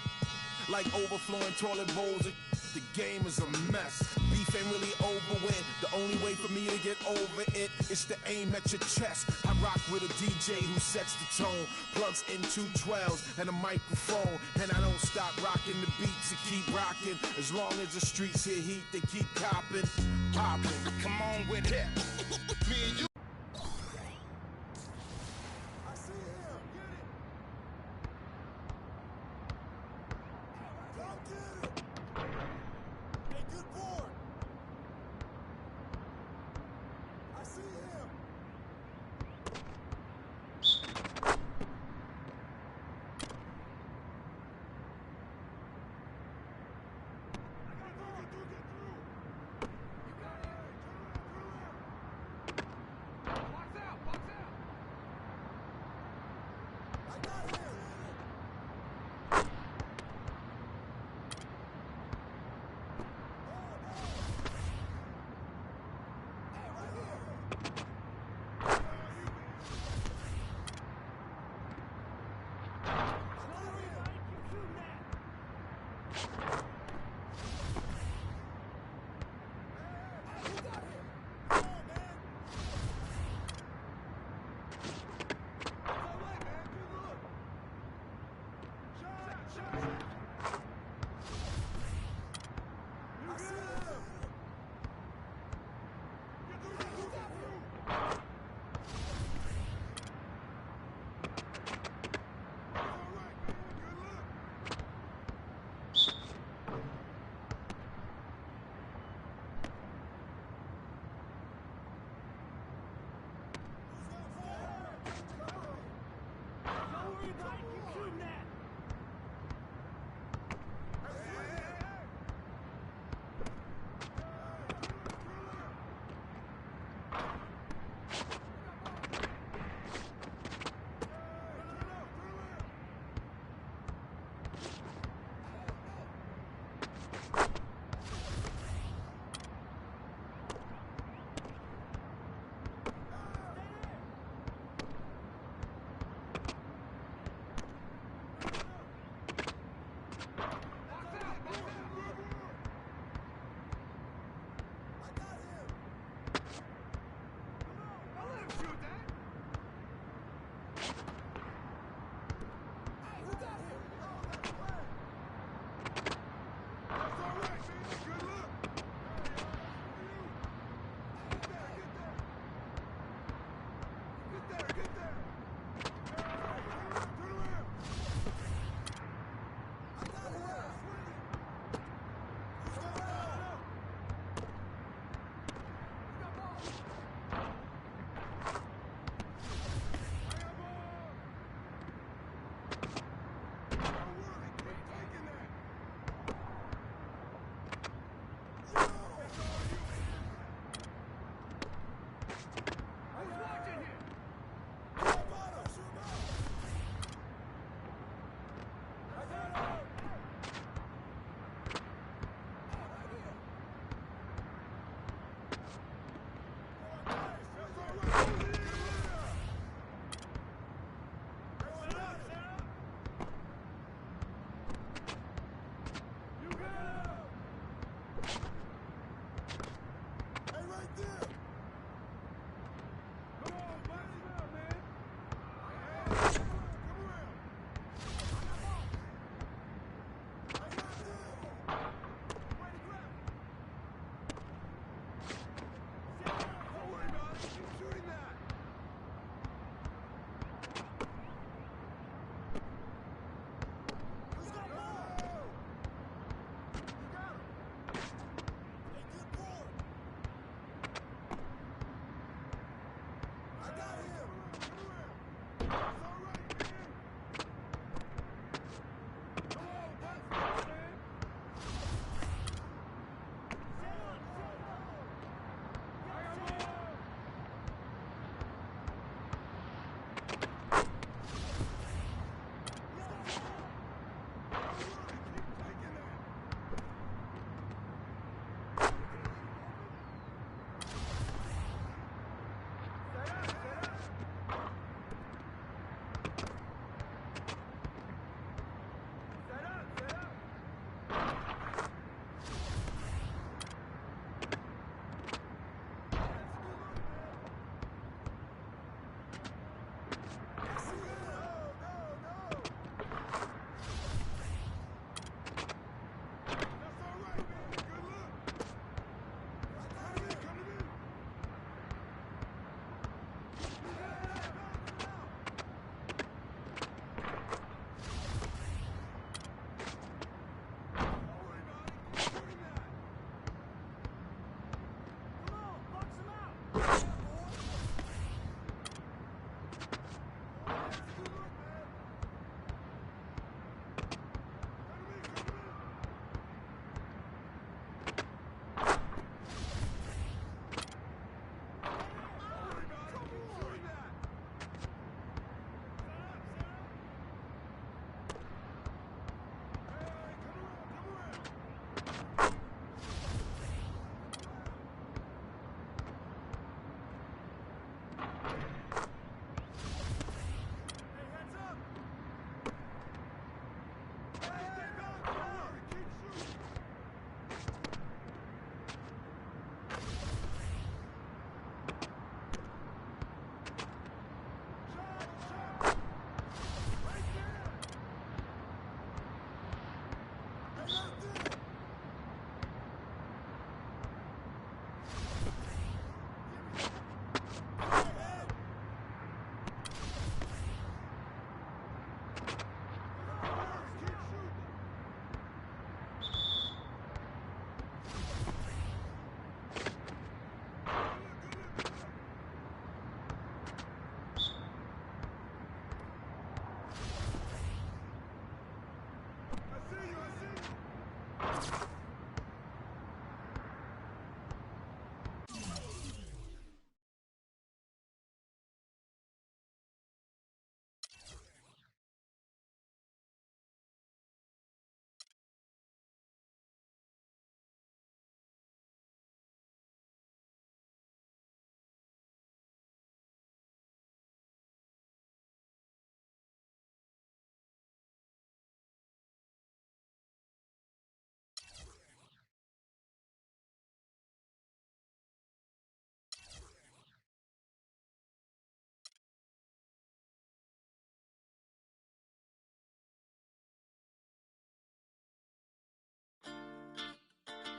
like overflowing toilet bowls. The game is a mess. Beef ain't really over with. The only way for me to get over it is to aim at your chest. I rock with a DJ who sets the tone, plugs in 212s and a microphone, and I don't stop rocking the beats and keep rocking. As long as the streets hear heat, they keep copping, popping. Come on with it. Me and you.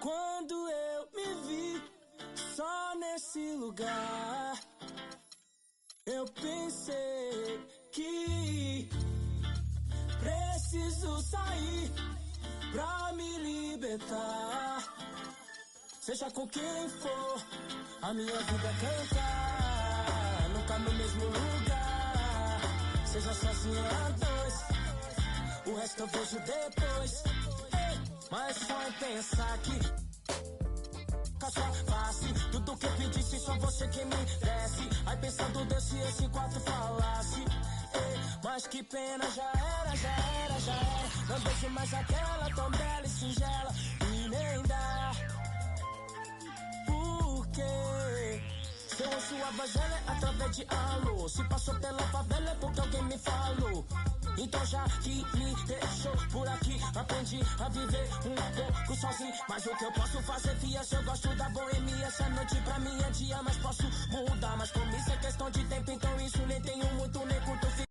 Quando eu me vi só nesse lugar, eu pensei que preciso sair pra me libertar. Seja com quem for, a minha vida cantar, nunca no mesmo lugar. Seja sozinho a dois, o resto eu vejo depois. Mas só em pensar que com a sua face, tudo que eu pedisse, só você que me desse. Aí pensando Deus se esse quarto falasse. Mas que pena, já era, já era, já era. Não deixe mais aquela tão bela e singela. E nem dá. Porque se eu ouço a voz dela é através de alô. Se passou pela favela é porque alguém me falou. Então já que me deixou por aqui, aprendi a viver um pouco sozinho. Mas o que eu posso fazer, fia, se eu gosto da boemia. Essa noite pra mim é dia, mas posso mudar. Mas como isso é questão de tempo, então isso nem tenho muito, nem curto.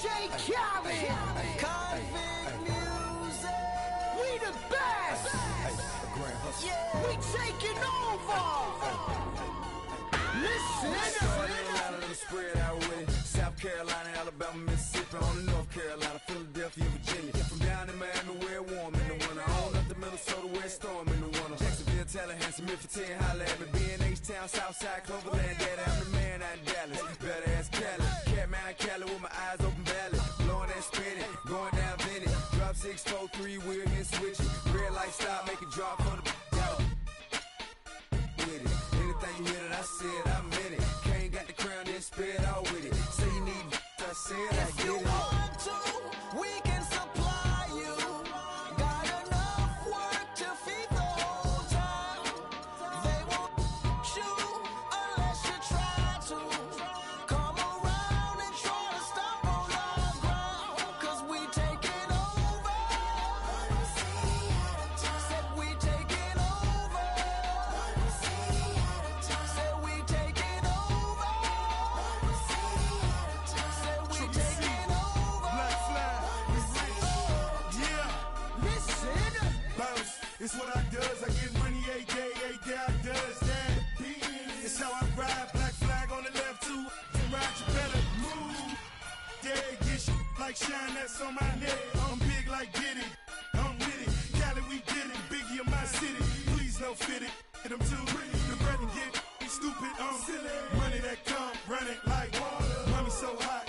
DJ Khaled. Convict music. We the best. Yeah. We taking over. Listen. Spread out with it. South Carolina, Alabama, Mississippi, on the North Carolina, Philadelphia, Virginia. From down in Miami, where it warm in the winter. On up to Minnesota, where it's storm in the winter. Jacksonville, Tallahassee, Memphis, 10, holla at me. B&H-Town, Southside, Cloverland, Daddy, I'm the man out in Dallas. Better ass Cali. Catman Cali with my eyes open valley. Blowing that spinning, going down Vinny. Drop 6, 4, 3, wheel and switch it. Red light stop, make it drop for the with it. Anything you hear that I said, I meant it. Can't got the crown, then spit out with it. Say you need, I said I get it. If you want to, we can supply you. Got enough work to feed the whole town. They won't shoot unless you try to. Come around and try to stop on our ground. Cause we taking over. Said we taking over. Said we taking over. Said we taking over. Black flag, we rich. Yeah. Listen. Bounce, it's what I does. I get money every day I does that. It's how I ride. Black flag on the left too. And ride, you better move. Yeah, get shit like shine that's on my neck. I'm big like Diddy. I'm with it. Cali, we did it. Biggie in my city. Please no fit it. Hit them too. The bread and get stupid. Silly. Money that come running like water. Mommy so hot.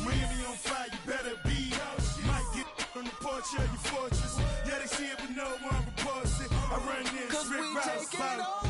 Miami on fire, you better be. Might get on the porch of your fortress. Yeah, they see it, but no one reports it. I run this, Cause Rick we Rouse, taking over.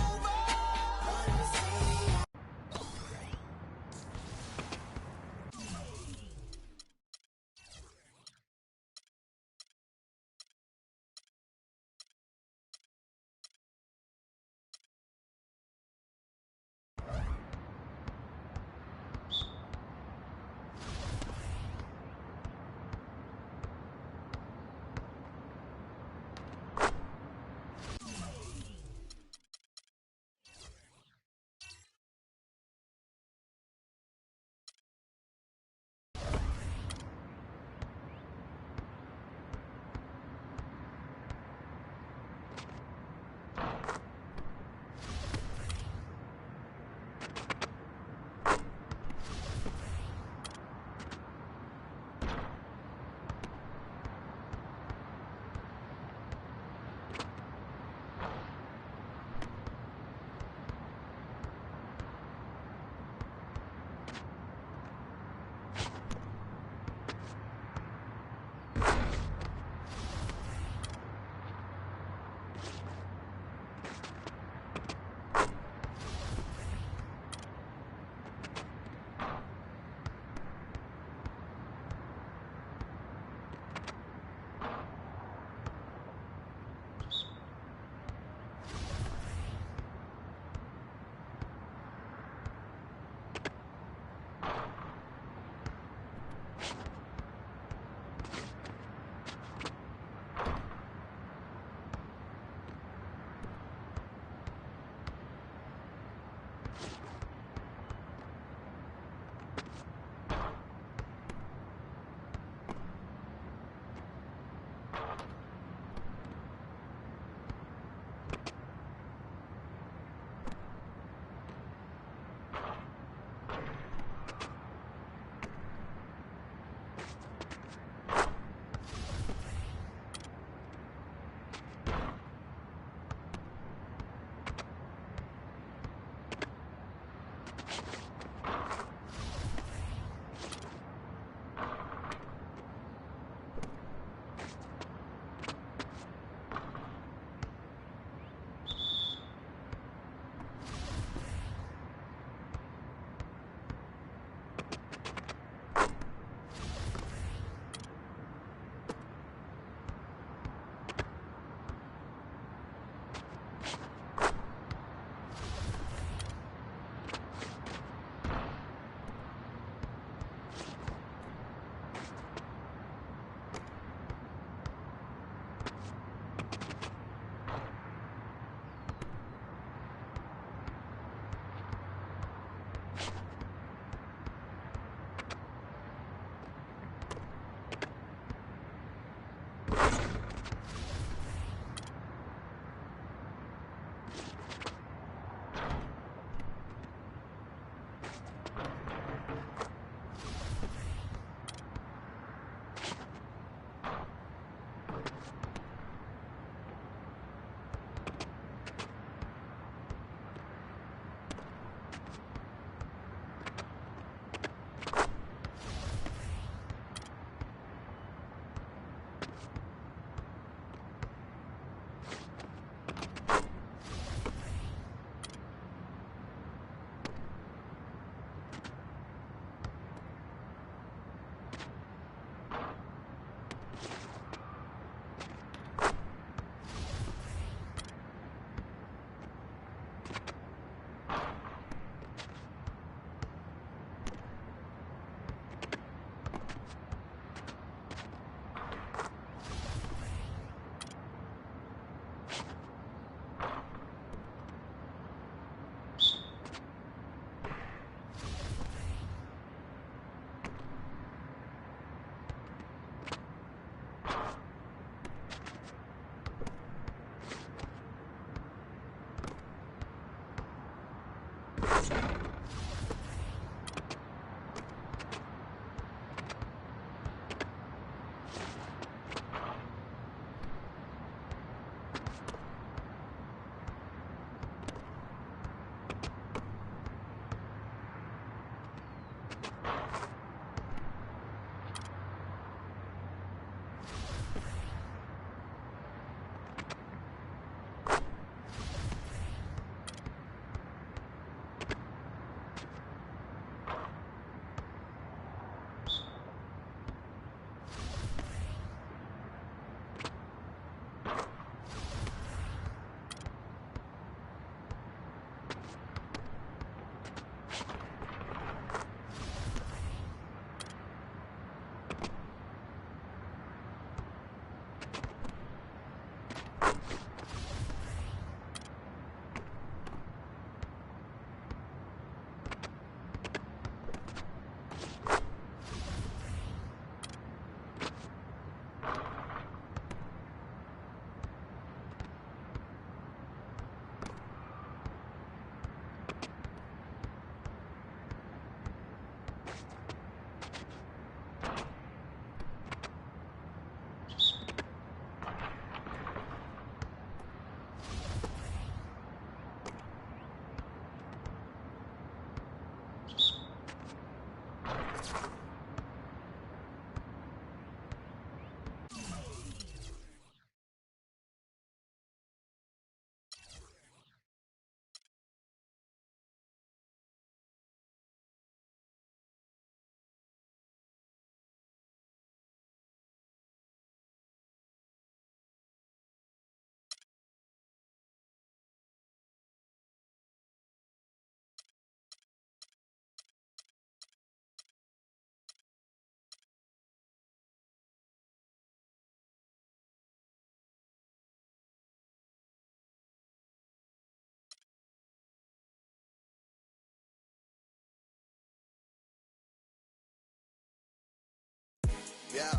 Yeah.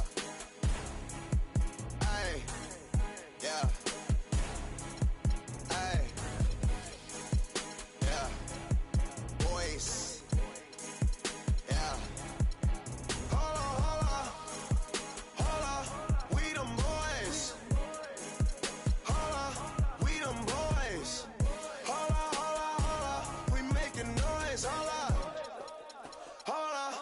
Ay. Yeah. Ay. Yeah. Boys. Yeah. Hold on. Hold on. We them boys. Hold on. We them boys. Hold on. We making noise. Hold on. Hold on.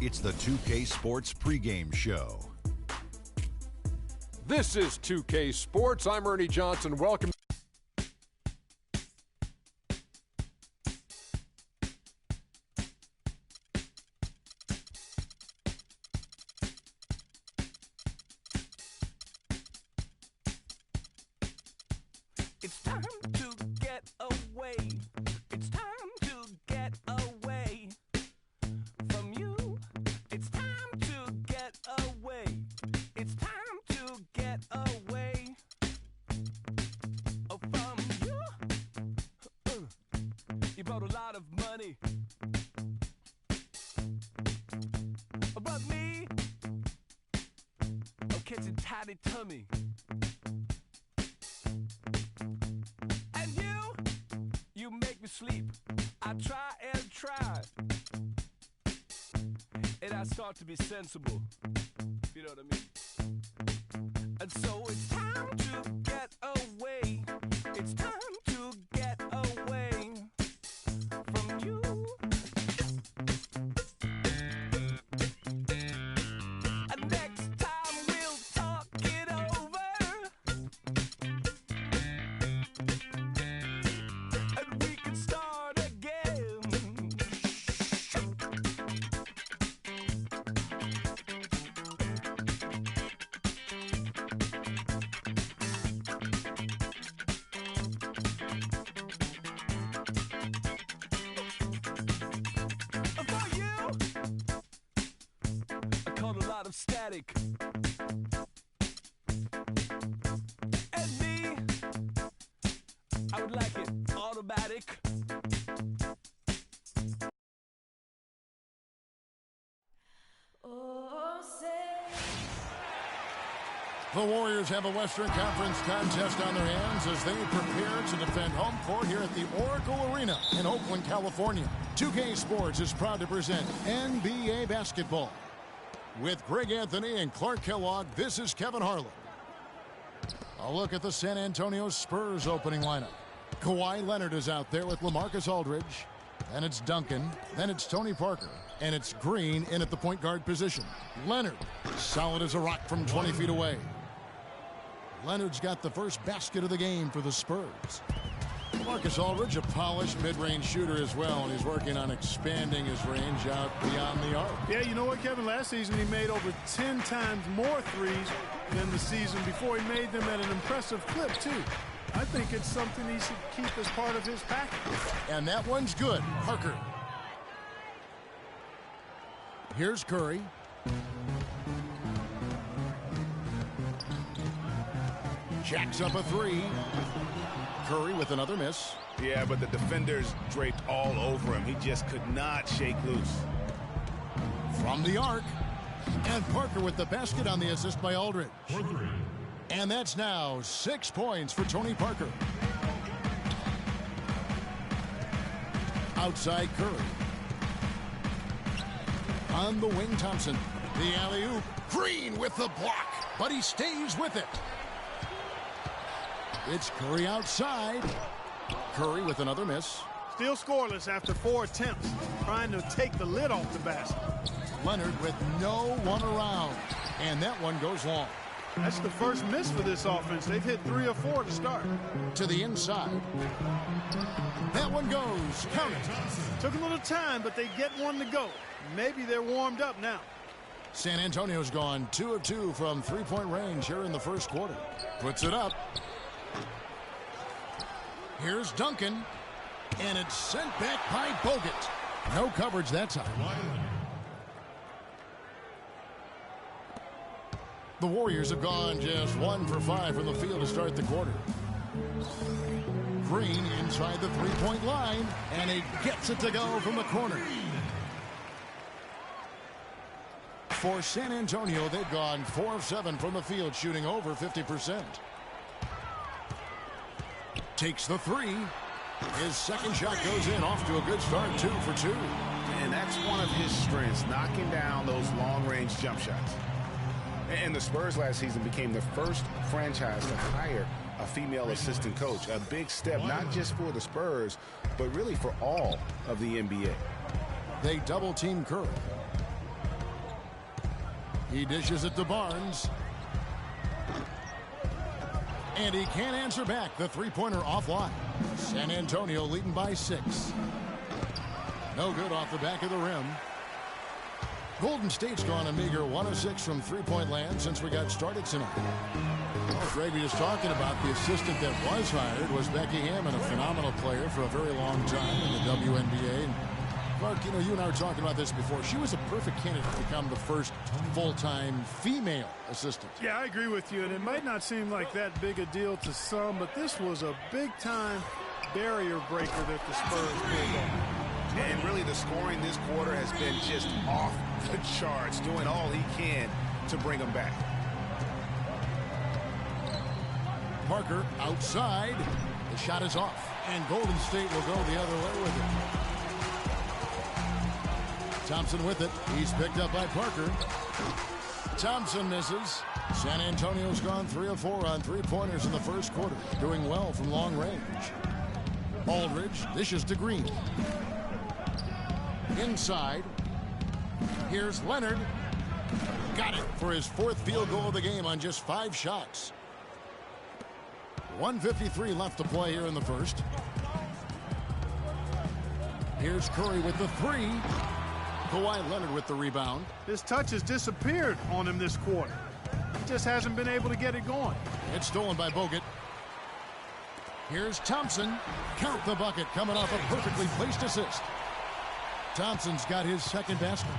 It's the 2K Sports pregame show. This is 2K Sports. I'm Ernie Johnson. Welcome. It's time to get away. It's time to get away from you. It's time to get away. It's time to get away from you. You brought a lot of money. But me, I'm catching tiny tummy. You make me sleep. I try and try. And I start to be sensible. You know what I mean? And so it's time to get away. It's time to get away from you. And next time we'll talk it over. And we can start again. For you, I caught a lot of static. And me, I would like it automatic. The Warriors have a Western Conference contest on their hands as they prepare to defend home court here at the Oracle Arena in Oakland, California. 2K Sports is proud to present NBA basketball. With Greg Anthony and Clark Kellogg, this is Kevin Harlan. A look at the San Antonio Spurs opening lineup. Kawhi Leonard is out there with LaMarcus Aldridge. Then it's Duncan. Then it's Tony Parker. And it's Green in at the point guard position. Leonard, solid as a rock from 20 feet away. Leonard's got the first basket of the game for the Spurs. LaMarcus Aldridge, a polished mid-range shooter as well, and he's working on expanding his range out beyond the arc. Yeah, you know what, Kevin? Last season he made over 10 times more threes than the season before. He made them at an impressive clip, too. I think it's something he should keep as part of his package. And that one's good. Parker. Here's Curry. Jacks up a three. Curry with another miss. Yeah, but the defenders draped all over him. He just could not shake loose. From the arc. And Parker with the basket on the assist by Aldridge. And that's now 6 points for Tony Parker. Outside Curry. On the wing, Thompson. The alley-oop. Green with the block, but he stays with it. It's Curry outside. Curry with another miss. Still scoreless after 4 attempts, trying to take the lid off the basket. Leonard with no one around, and that one goes long. That's the first miss for this offense. They've hit 3 or 4 to start. To the inside. That one goes. Count it. Took a little time, but they get one to go. Maybe they're warmed up now. San Antonio's gone 2 of 2 from three-point range here in the first quarter. Puts it up. Here's Duncan. And it's sent back by Bogut. No coverage that time. The Warriors have gone just 1 for 5 from the field to start the quarter. Green inside the three-point line, and he gets it to go from the corner. For San Antonio, they've gone 4 of 7 from the field, shooting over 50%. Takes the three. His second shot goes in, off to a good start, 2 for 2. And that's one of his strengths, knocking down those long-range jump shots. And the Spurs last season became the first franchise to hire a female assistant coach. A big step, not just for the Spurs, but really for all of the NBA. They double-team Curry. He dishes it to Barnes. And he can't answer back. The three-pointer offline. San Antonio leading by 6. No good off the back of the rim. Golden State's gone a meager 1 of 6 from three-point land since we got started tonight. Well, Greg, we was talking about the assistant that was hired was Becky Hammond, a phenomenal player for a very long time in the WNBA. And Clark, you know, you and I were talking about this before. She was a perfect candidate to become the first full-time female assistant. Yeah, I agree with you, and it might not seem like that big a deal to some, but this was a big-time barrier breaker that the Spurs pulled off. And really the scoring this quarter has been just off the charts, doing all he can to bring them back. Parker outside. The shot is off. And Golden State will go the other way with it. Thompson with it. He's picked up by Parker. Thompson misses. San Antonio's gone 3 of 4 on three-pointers in the first quarter. Doing well from long range. Aldridge dishes to Green. Inside. Here's Leonard. Got it for his 4th field goal of the game on just 5 shots. 1:53 left to play here in the first. Here's Curry with the 3. Kawhi Leonard with the rebound. His touch has disappeared on him this quarter. He just hasn't been able to get it going. It's stolen by Bogut. Here's Thompson. Count the bucket coming off a perfectly placed assist. Thompson's got his 2nd basket.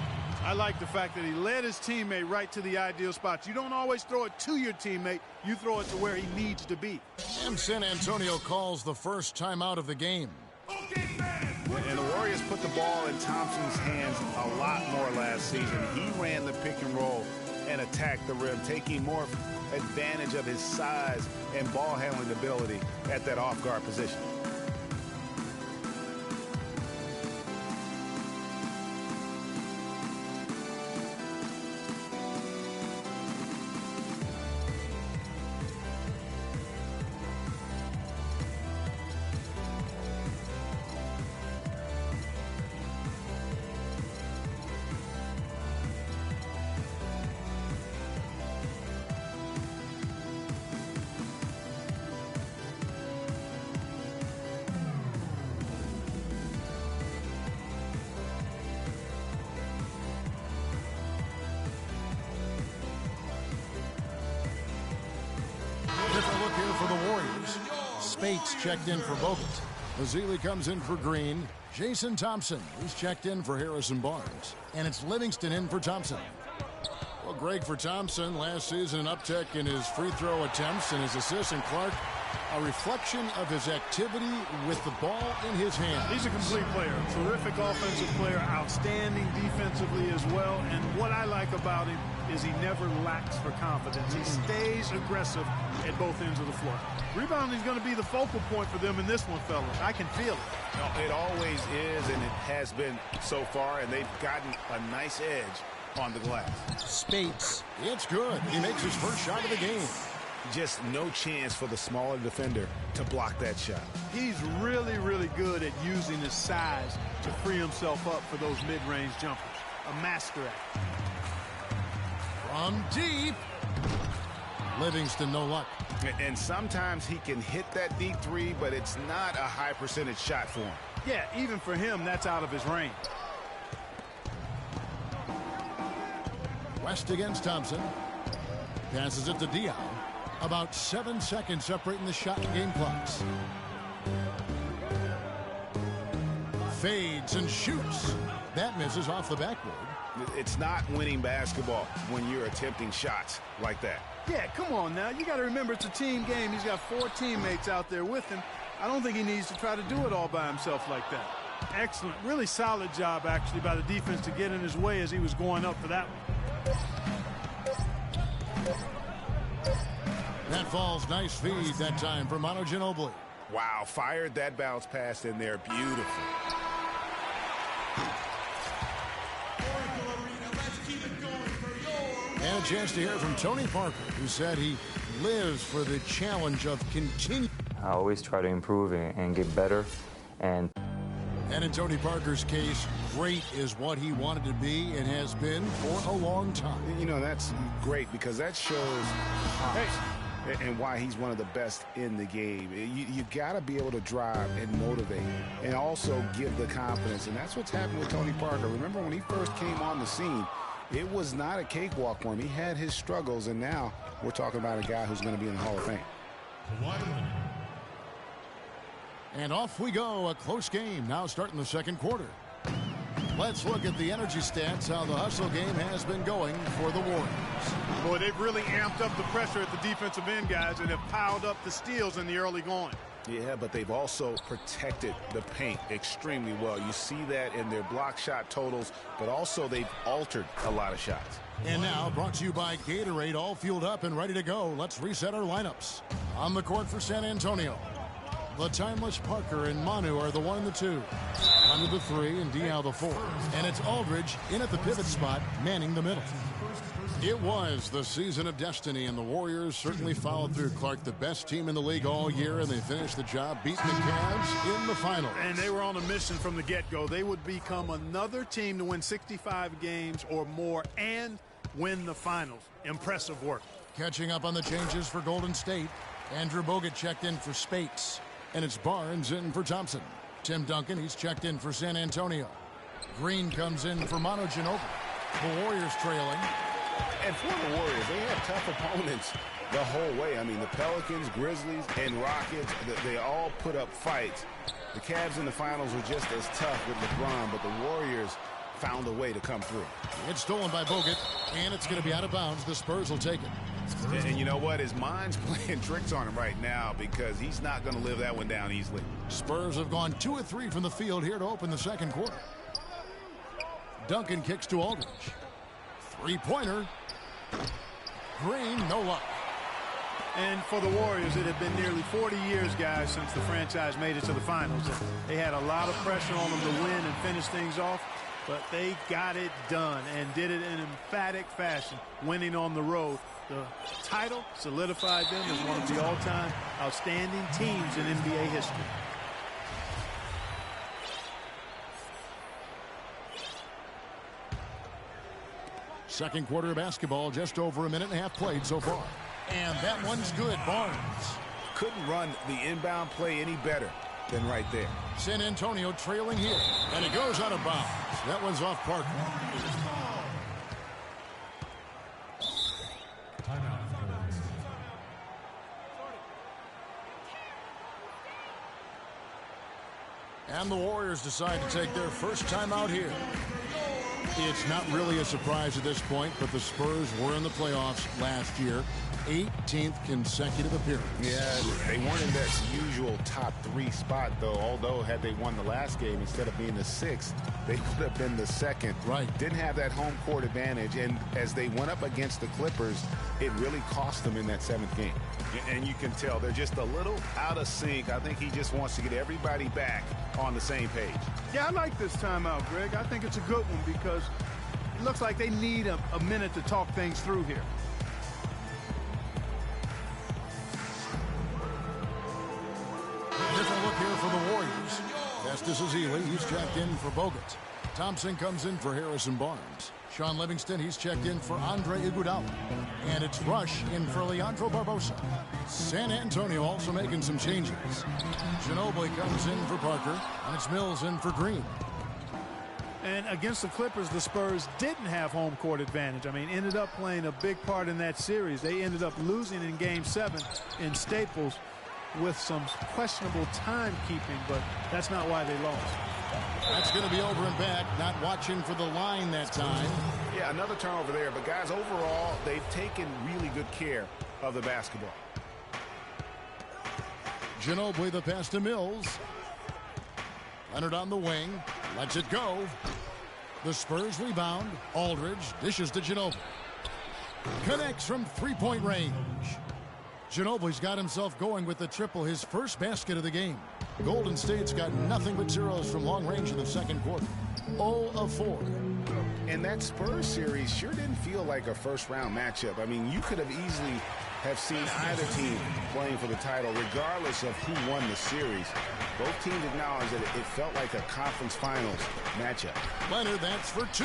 I like the fact that he led his teammate right to the ideal spots. You don't always throw it to your teammate. You throw it to where he needs to be. And San Antonio calls the first timeout of the game. And the Warriors put the ball in Thompson's hands a lot more last season. He ran the pick and roll and attacked the rim, taking more advantage of his size and ball handling ability at that off-guard position. Different look here for the Warriors. Spates checked in for Bogut. Mazzilli comes in for Green. Jason Thompson, he's checked in for Harrison Barnes. And it's Livingston in for Thompson. Well, Greg, for Thompson, last season an uptick in his free throw attempts and his assists. And Clark, a reflection of his activity with the ball in his hand. He's a complete player. Terrific offensive player. Outstanding defensively as well. And what I like about him is he never lacks for confidence. He stays aggressive at both ends of the floor. Rebounding is going to be the focal point for them in this one, fellas. I can feel it. No, it always is, and it has been so far, and they've gotten a nice edge on the glass. Spates, it's good. He makes his first shot of the game. Just no chance for the smaller defender to block that shot. He's really, really good at using his size to free himself up for those mid-range jumpers. A master at it. From deep. Livingston, no luck. And sometimes he can hit that deep 3, but it's not a high percentage shot for him. Yeah, even for him, that's out of his range. West against Thompson. Passes it to Dion. About 7 seconds separating the shot and game clocks. Fades and shoots. That misses off the backboard. It's not winning basketball when you're attempting shots like that. Yeah, come on now. You got to remember it's a team game. He's got 4 teammates out there with him. I don't think he needs to try to do it all by himself like that. Excellent. Really solid job, actually, by the defense to get in his way as he was going up for that one. That falls. Nice feed that time for Manu Ginobili. Wow, fired that bounce pass in there. Beautiful. And a chance to hear from Tony Parker, who said he lives for the challenge of continuing. I always try to improve and get better. And in Tony Parker's case, great is what he wanted to be and has been for a long time. You know, that's great because that shows and why he's one of the best in the game. You got to be able to drive and motivate and also give the confidence, and that's what's happened with Tony Parker. Remember when he first came on the scene, it was not a cakewalk for him. He had his struggles, and now we're talking about a guy who's going to be in the Hall of Fame. And off we go, a close game now starting the second quarter. Let's look at the energy stats, how the hustle game has been going for the Warriors. Boy, they've really amped up the pressure at the defensive end, guys, and have piled up the steals in the early going. Yeah, but they've also protected the paint extremely well. You see that in their block shot totals, but also they've altered a lot of shots. And now, brought to you by Gatorade, all fueled up and ready to go. Let's reset our lineups. On the court for San Antonio, the timeless Parker and Manu are the 1 and the 2. Under the 3 and Diaw the 4. And it's Aldridge in at the pivot spot, manning the middle. It was the season of destiny, and the Warriors certainly followed through. Clark, the best team in the league all year, and they finished the job beating the Cavs in the finals. And they were on a mission from the get-go. They would become another team to win 65 games or more and win the finals. Impressive work. Catching up on the changes for Golden State, Andrew Bogut checked in for Spates. And it's Barnes in for Thompson. Tim Duncan, he's checked in for San Antonio. Green comes in for Manu Ginobili. The Warriors trailing. And for the Warriors, they had tough opponents the whole way. I mean, the Pelicans, Grizzlies, and Rockets, they all put up fights. The Cavs in the finals were just as tough with LeBron, but the Warriors found a way to come through. It's stolen by Bogut, and it's going to be out of bounds. The Spurs will take it. And you know what? His mind's playing tricks on him right now because he's not going to live that one down easily. Spurs have gone 2 of 3 from the field here to open the second quarter. Duncan kicks to Aldridge. Three-pointer. Green, no luck. And for the Warriors, it had been nearly 40 years, guys, since the franchise made it to the finals. They had a lot of pressure on them to win and finish things off, but they got it done and did it in emphatic fashion, winning on the road. The title solidified them as one of the all-time outstanding teams in NBA history. Second quarter of basketball, just over a minute and a half played so far. And that one's good. Barnes couldn't run the inbound play any better than right there. San Antonio trailing here, and it goes out of bounds. That one's off Parker. And the Warriors decide to take their first timeout here. It's not really a surprise at this point, but the Spurs were in the playoffs last year. 18th consecutive appearance. Yeah, they weren't in that usual top 3 spot, though. Although, had they won the last game, instead of being the 6th, they could have been the 2nd. Right. Didn't have that home court advantage, and as they went up against the Clippers, it really cost them in that 7th game. And you can tell they're just a little out of sync. I think he just wants to get everybody back on the same page. Yeah, I like this timeout, Greg. I think it's a good one because it looks like they need a minute to talk things through here. Different look here for the Warriors. Festus Ezeli, he's checked in for Bogut. Thompson comes in for Harrison Barnes. Sean Livingston, he's checked in for Andre Iguodala. And it's Rush in for Leandro Barbosa. San Antonio also making some changes. Ginobili comes in for Parker, and it's Mills in for Green. And against the Clippers, the Spurs didn't have home court advantage. I mean, ended up playing a big part in that series. They ended up losing in Game 7 in Staples with some questionable timekeeping, but that's not why they lost. That's going to be over and back, not watching for the line that time. Yeah, another turnover there, but guys, overall, they've taken really good care of the basketball. Ginobili, the pass to Mills. Leonard on the wing, lets it go. The Spurs rebound. Aldridge dishes to Ginobili. Connects from three-point range. Ginobili's got himself going with the triple, his first basket of the game. Golden State's got nothing but zeros from long range in the second quarter. 0 of 4. And that Spurs series sure didn't feel like a first-round matchup. I mean, you could have easily have seen either team playing for the title, regardless of who won the series. Both teams acknowledge that it felt like a conference finals matchup. Leonard, that's for 2.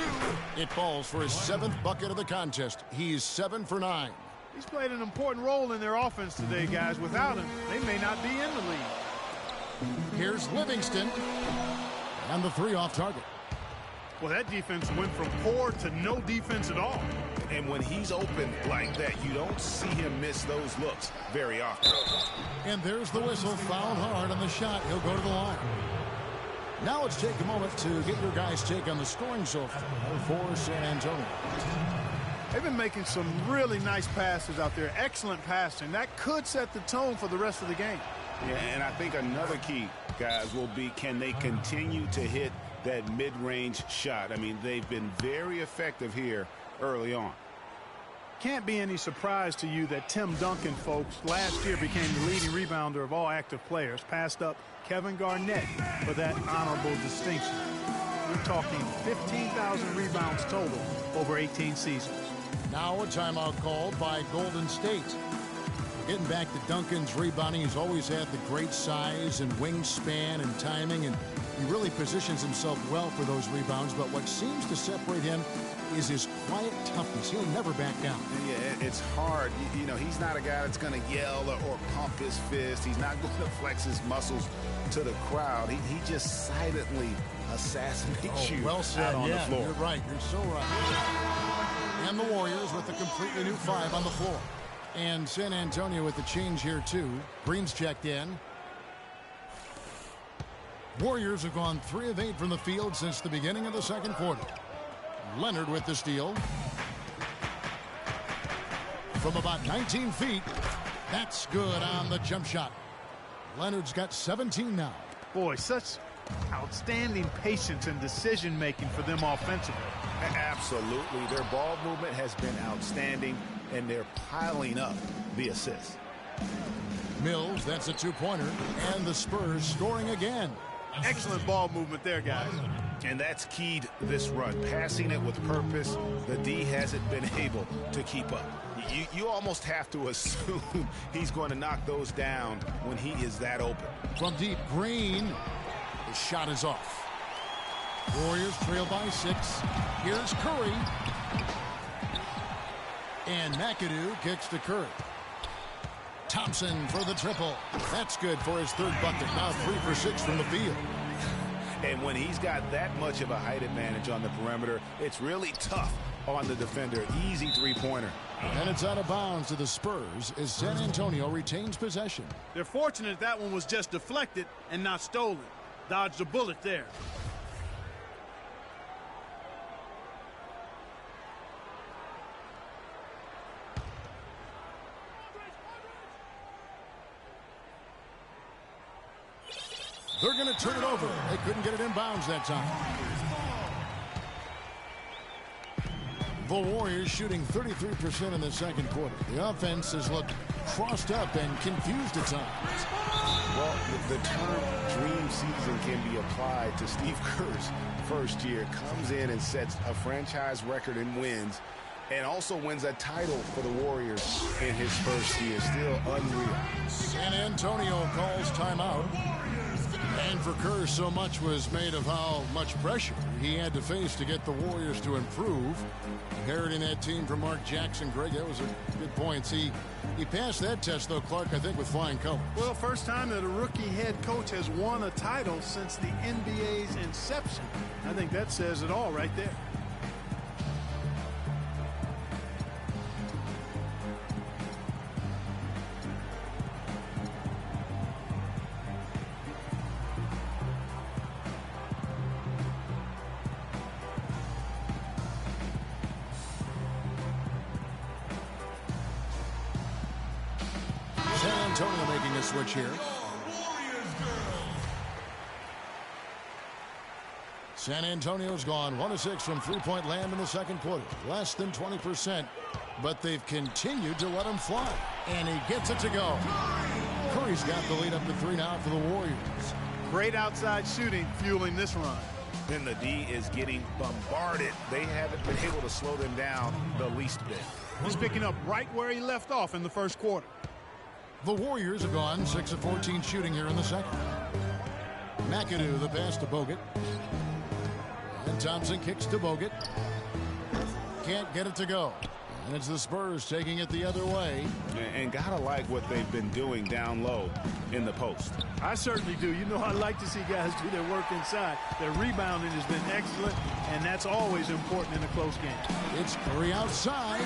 It falls for his 7th bucket of the contest. He's 7 for 9. He's played an important role in their offense today, guys. Without him, they may not be in the lead. Here's Livingston. And the three off target. Well, that defense went from poor to no defense at all. And when he's open like that, you don't see him miss those looks very often. And there's the whistle. Fouled hard on the shot. He'll go to the line. Now let's take a moment to get your guys' take on the scoring so far for San Antonio. They've been making some really nice passes out there. Excellent passing. That could set the tone for the rest of the game. Yeah, and I think another key, guys, will be can they continue to hit that mid-range shot? I mean, they've been very effective here early on. Can't be any surprise to you that Tim Duncan, folks, last year became the leading rebounder of all active players, passed up Kevin Garnett for that honorable distinction. We're talking 15,000 rebounds total over 18 seasons. Now a timeout called by Golden State. Getting back to Duncan's rebounding, he's always had the great size and wingspan and timing, and he really positions himself well for those rebounds. But what seems to separate him is his quiet toughness. He'll never back down. Yeah, it's hard. You know, he's not a guy that's going to yell or pump his fist. He's not going to flex his muscles to the crowd. He just silently assassinates you well said. out on the floor. You're right. You're so right. And the Warriors with a completely new five on the floor. And San Antonio with the change here, too. Green's checked in. Warriors have gone 3 of 8 from the field since the beginning of the second quarter. Leonard with the steal. From about 19 feet. That's good on the jump shot. Leonard's got 17 now. Boy, such outstanding patience and decision-making for them offensively. Absolutely. Their ball movement has been outstanding, and they're piling up the assists. Mills, that's a two-pointer, and the Spurs scoring again. Excellent ball movement there, guys. And that's keyed this run. Passing it with purpose, the D hasn't been able to keep up. You almost have to assume he's going to knock those down when he is that open. From deep, Green. His shot is off. Warriors trail by 6. Here's Curry. And McAdoo kicks to Curry. Thompson for the triple. That's good for his third bucket. Now 3 for 6 from the field. And when he's got that much of a height advantage on the perimeter, it's really tough on the defender. Easy three-pointer. And it's out of bounds to the Spurs as San Antonio retains possession. They're fortunate that one was just deflected and not stolen. Dodged a bullet there. They're going to turn it over. They couldn't get it in bounds that time. The Warriors shooting 33% in the second quarter. The offense has looked crossed up and confused at times. Well, the term dream season can be applied to Steve Kerr's first year. Comes in and sets a franchise record in wins and also wins a title for the Warriors in his first year. Still unreal. San Antonio calls timeout. And for Kerr, so much was made of how much pressure he had to face to get the Warriors to improve. Inheriting that team from Mark Jackson. Greg, that was a good point. He passed that test, though, Clark, I think, with flying colors. Well, first time that a rookie head coach has won a title since the NBA's inception. I think that says it all right there. San Antonio making a switch here. San Antonio's gone 1 of 6 from three-point land in the second quarter. Less than 20%, but they've continued to let him fly. And he gets it to go. Curry's got the lead up to 3 now for the Warriors. Great outside shooting fueling this run. Then the D is getting bombarded. They haven't been able to slow them down the least bit. He's picking up right where he left off in the first quarter. The Warriors have gone 6 of 14 shooting here in the second. McAdoo, the pass to Bogut. And Thompson kicks to Bogut. Can't get it to go. And it's the Spurs taking it the other way. And gotta like what they've been doing down low in the post. I certainly do. You know, I like to see guys do their work inside. Their rebounding has been excellent, and that's always important in a close game. It's Curry outside,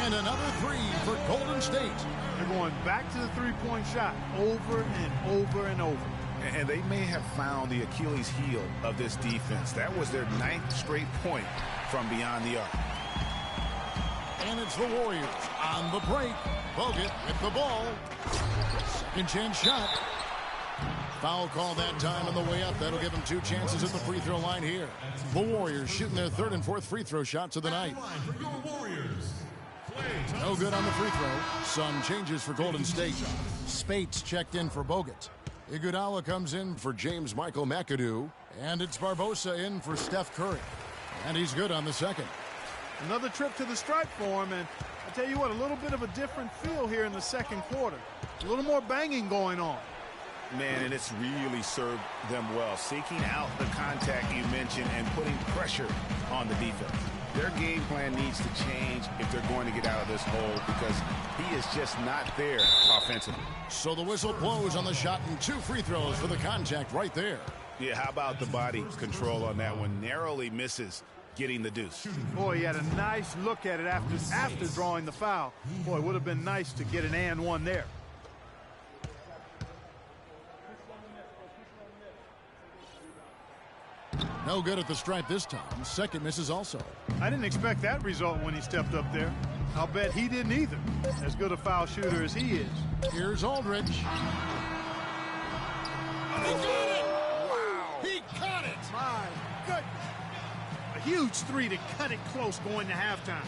and another three for Golden State. They're going back to the three-point shot over and over and over. And they may have found the Achilles heel of this defense. That was their 9th straight point from beyond the arc. And it's the Warriors on the break. Bogut with the ball. Second chance shot. Foul call that time on the way up. That'll give them 2 chances at the free throw line here. The Warriors shooting their 3rd and 4th free throw shots of the night. No good on the free throw. Some changes for Golden State. Spates checked in for Bogut. Iguodala comes in for James Michael McAdoo. And it's Barbosa in for Steph Curry. And he's good on the second. Another trip to the stripe for him, and I tell you what, a little bit of a different feel here in the second quarter. A little more banging going on. Man, and it's really served them well. Seeking out the contact you mentioned and putting pressure on the defense. Their game plan needs to change if they're going to get out of this hole because he is just not there offensively. So the whistle blows on the shot and 2 free throws for the contact right there. Yeah, how about the body control on that one? Narrowly misses getting the deuce. Boy, he had a nice look at it after drawing the foul. Boy, it would have been nice to get an and one there. No good at the stripe this time. Second misses also. I didn't expect that result when he stepped up there. I'll bet he didn't either. As good a foul shooter as he is. Here's Aldridge. He got it! Wow! He got it! My goodness. A huge three to cut it close going to halftime.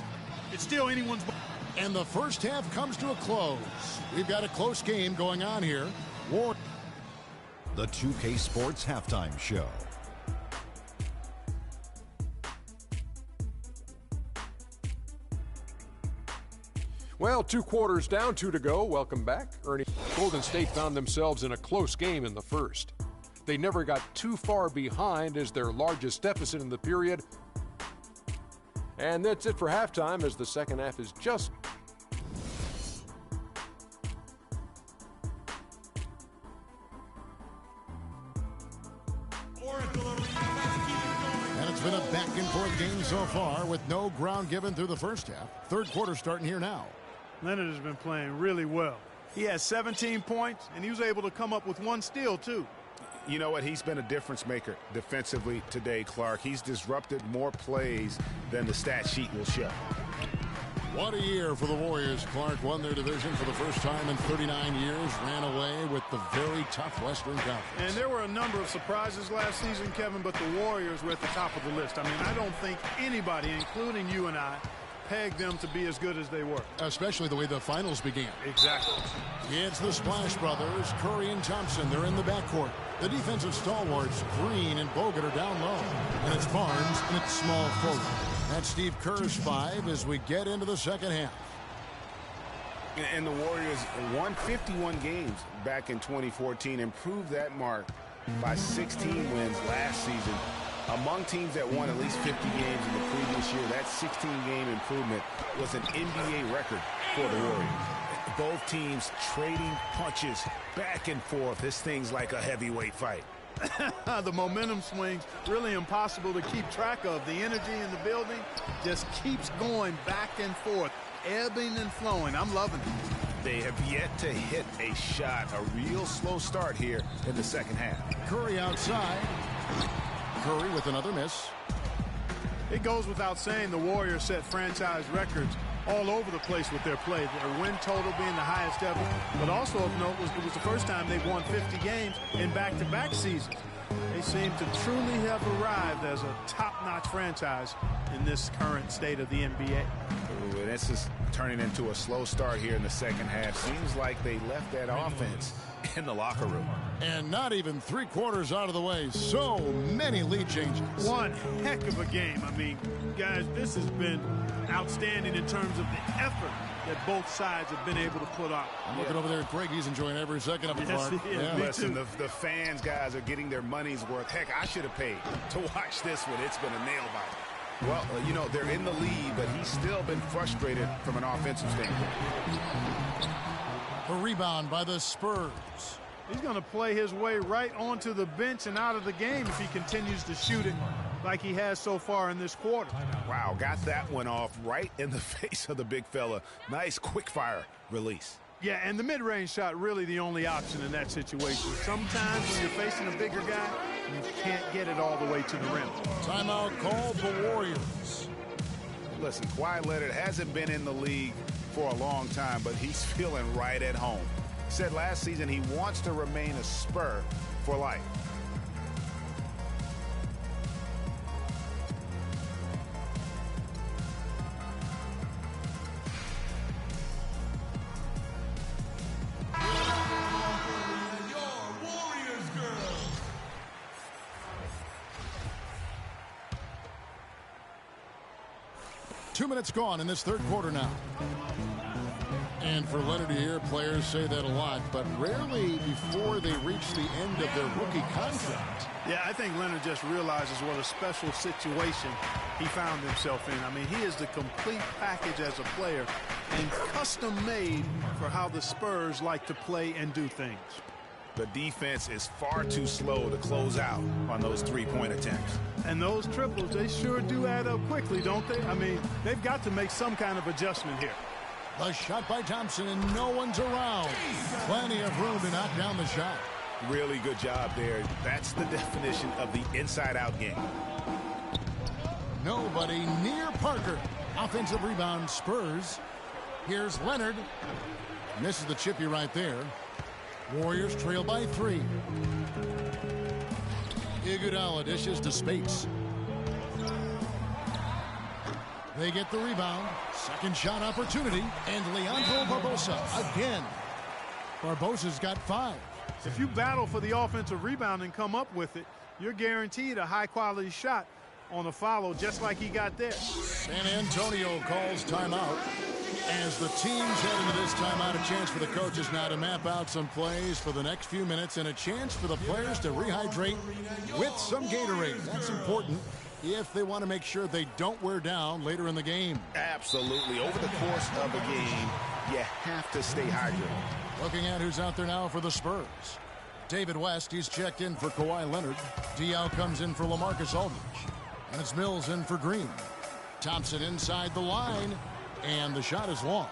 It's still anyone's. And the first half comes to a close. We've got a close game going on here. The 2K Sports Halftime Show. Well, 2 quarters down, 2 to go. Welcome back, Ernie. Golden State found themselves in a close game in the first. They never got too far behind as their largest deficit in the period. And that's it for halftime as the second half is just... And it's been a back-and-forth game so far with no ground given through the first half. Third quarter starting here now. Leonard has been playing really well. He has 17 points, and he was able to come up with 1 steal, too. You know what? He's been a difference maker defensively today, Clark. He's disrupted more plays than the stat sheet will show. What a year for the Warriors. Clark won their division for the first time in 39 years, ran away with the very tough Western Conference. And there were a number of surprises last season, Kevin, but the Warriors were at the top of the list. I mean, I don't think anybody, including you and I, pegged them to be as good as they were. Especially the way the finals began. Exactly. It's the Splash Brothers, Curry and Thompson. They're in the backcourt. The defensive stalwarts, Green and Bogut, are down low. And it's Barnes and it's small forward. That's Steve Kerr's 5 as we get into the second half. And the Warriors won 51 games back in 2014, improved that mark by 16 wins last season. Among teams that won at least 50 games in the previous year, that 16-game improvement was an NBA record for the Warriors. Both teams trading punches back and forth. This thing's like a heavyweight fight. The momentum swings really impossible to keep track of. The energy in the building just keeps going back and forth, ebbing and flowing. I'm loving it. They have yet to hit a shot, a real slow start here in the second half. Curry outside. Curry with another miss. It goes without saying the Warriors set franchise records all over the place with their play. Their win total being the highest ever. But also of note was it was the first time they've won 50 games in back-to-back seasons. They seem to truly have arrived as a top-notch franchise in this current state of the NBA. Ooh, and this is turning into a slow start here in the second half. Seems like they left that offense in the locker room. And not even 3 quarters out of the way. So many lead changes. One heck of a game. I mean, guys, this has been outstanding in terms of the effort that both sides have been able to put on. I'm looking over there at Greg. He's enjoying every second of it, Clark. Yeah. Listen, the fans, guys, are getting their money's worth. Heck, I should have paid to watch this one. It's been a nail biter. Well, you know, they're in the lead, but he's still been frustrated from an offensive standpoint. A rebound by the Spurs. He's going to play his way right onto the bench and out of the game if he continues to shoot it like he has so far in this quarter. Wow, got that one off right in the face of the big fella. Nice quick fire release. Yeah, and the mid-range shot really the only option in that situation. Sometimes when you're facing a bigger guy, you can't get it all the way to the rim. Timeout called the Warriors. Listen, Kawhi Leonard hasn't been in the league for a long time, but he's feeling right at home. He said last season he wants to remain a Spur for life. Two minutes gone in this third quarter now. And for Leonard to hear players say that a lot, but rarely before they reach the end of their rookie contract. Yeah, I think Leonard just realizes what a special situation he found himself in. I mean, he is the complete package as a player and custom made for how the Spurs like to play and do things. The defense is far too slow to close out on those three-point attempts. And those triples, they sure do add up quickly, don't they? I mean, they've got to make some kind of adjustment here. The shot by Thompson, and no one's around. Plenty of room to knock down the shot. Really good job there. That's the definition of the inside-out game. Nobody near Parker. Offensive rebound, Spurs. Here's Leonard. And this is the chippy right there. Warriors trail by 3. Iguodala dishes to Spates. They get the rebound. Second shot opportunity. And Leandro Barbosa again. Barbosa's got 5. If you battle for the offensive rebound and come up with it, you're guaranteed a high-quality shot on a follow just like he got there. San Antonio calls timeout. As the teams head into this timeout, a chance for the coaches now to map out some plays for the next few minutes and a chance for the players to rehydrate with some Gatorade. That's important if they want to make sure they don't wear down later in the game. Absolutely. Over the course of a game, you have to stay hydrated. Looking at who's out there now for the Spurs. David West, he's checked in for Kawhi Leonard. Diaw comes in for LaMarcus Aldridge. And it's Mills in for Green. Thompson inside the line. And the shot is long.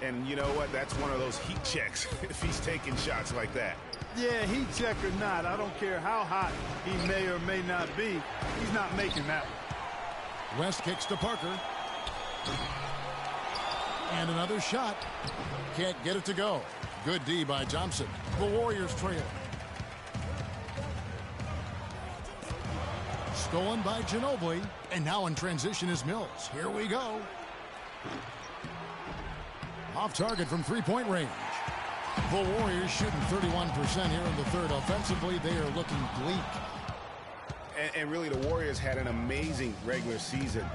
And you know what? That's one of those heat checks if he's taking shots like that. Yeah, heat check or not, I don't care how hot he may or may not be. He's not making that one. West kicks to Parker. And another shot. Can't get it to go. Good D by Thompson. The Warriors trail. Stolen by Ginobili. And now in transition is Mills. Here we go. Off target from three-point range. The Warriors shooting 31% here in the third. Offensively, they are looking bleak. And really, the Warriors had an amazing regular season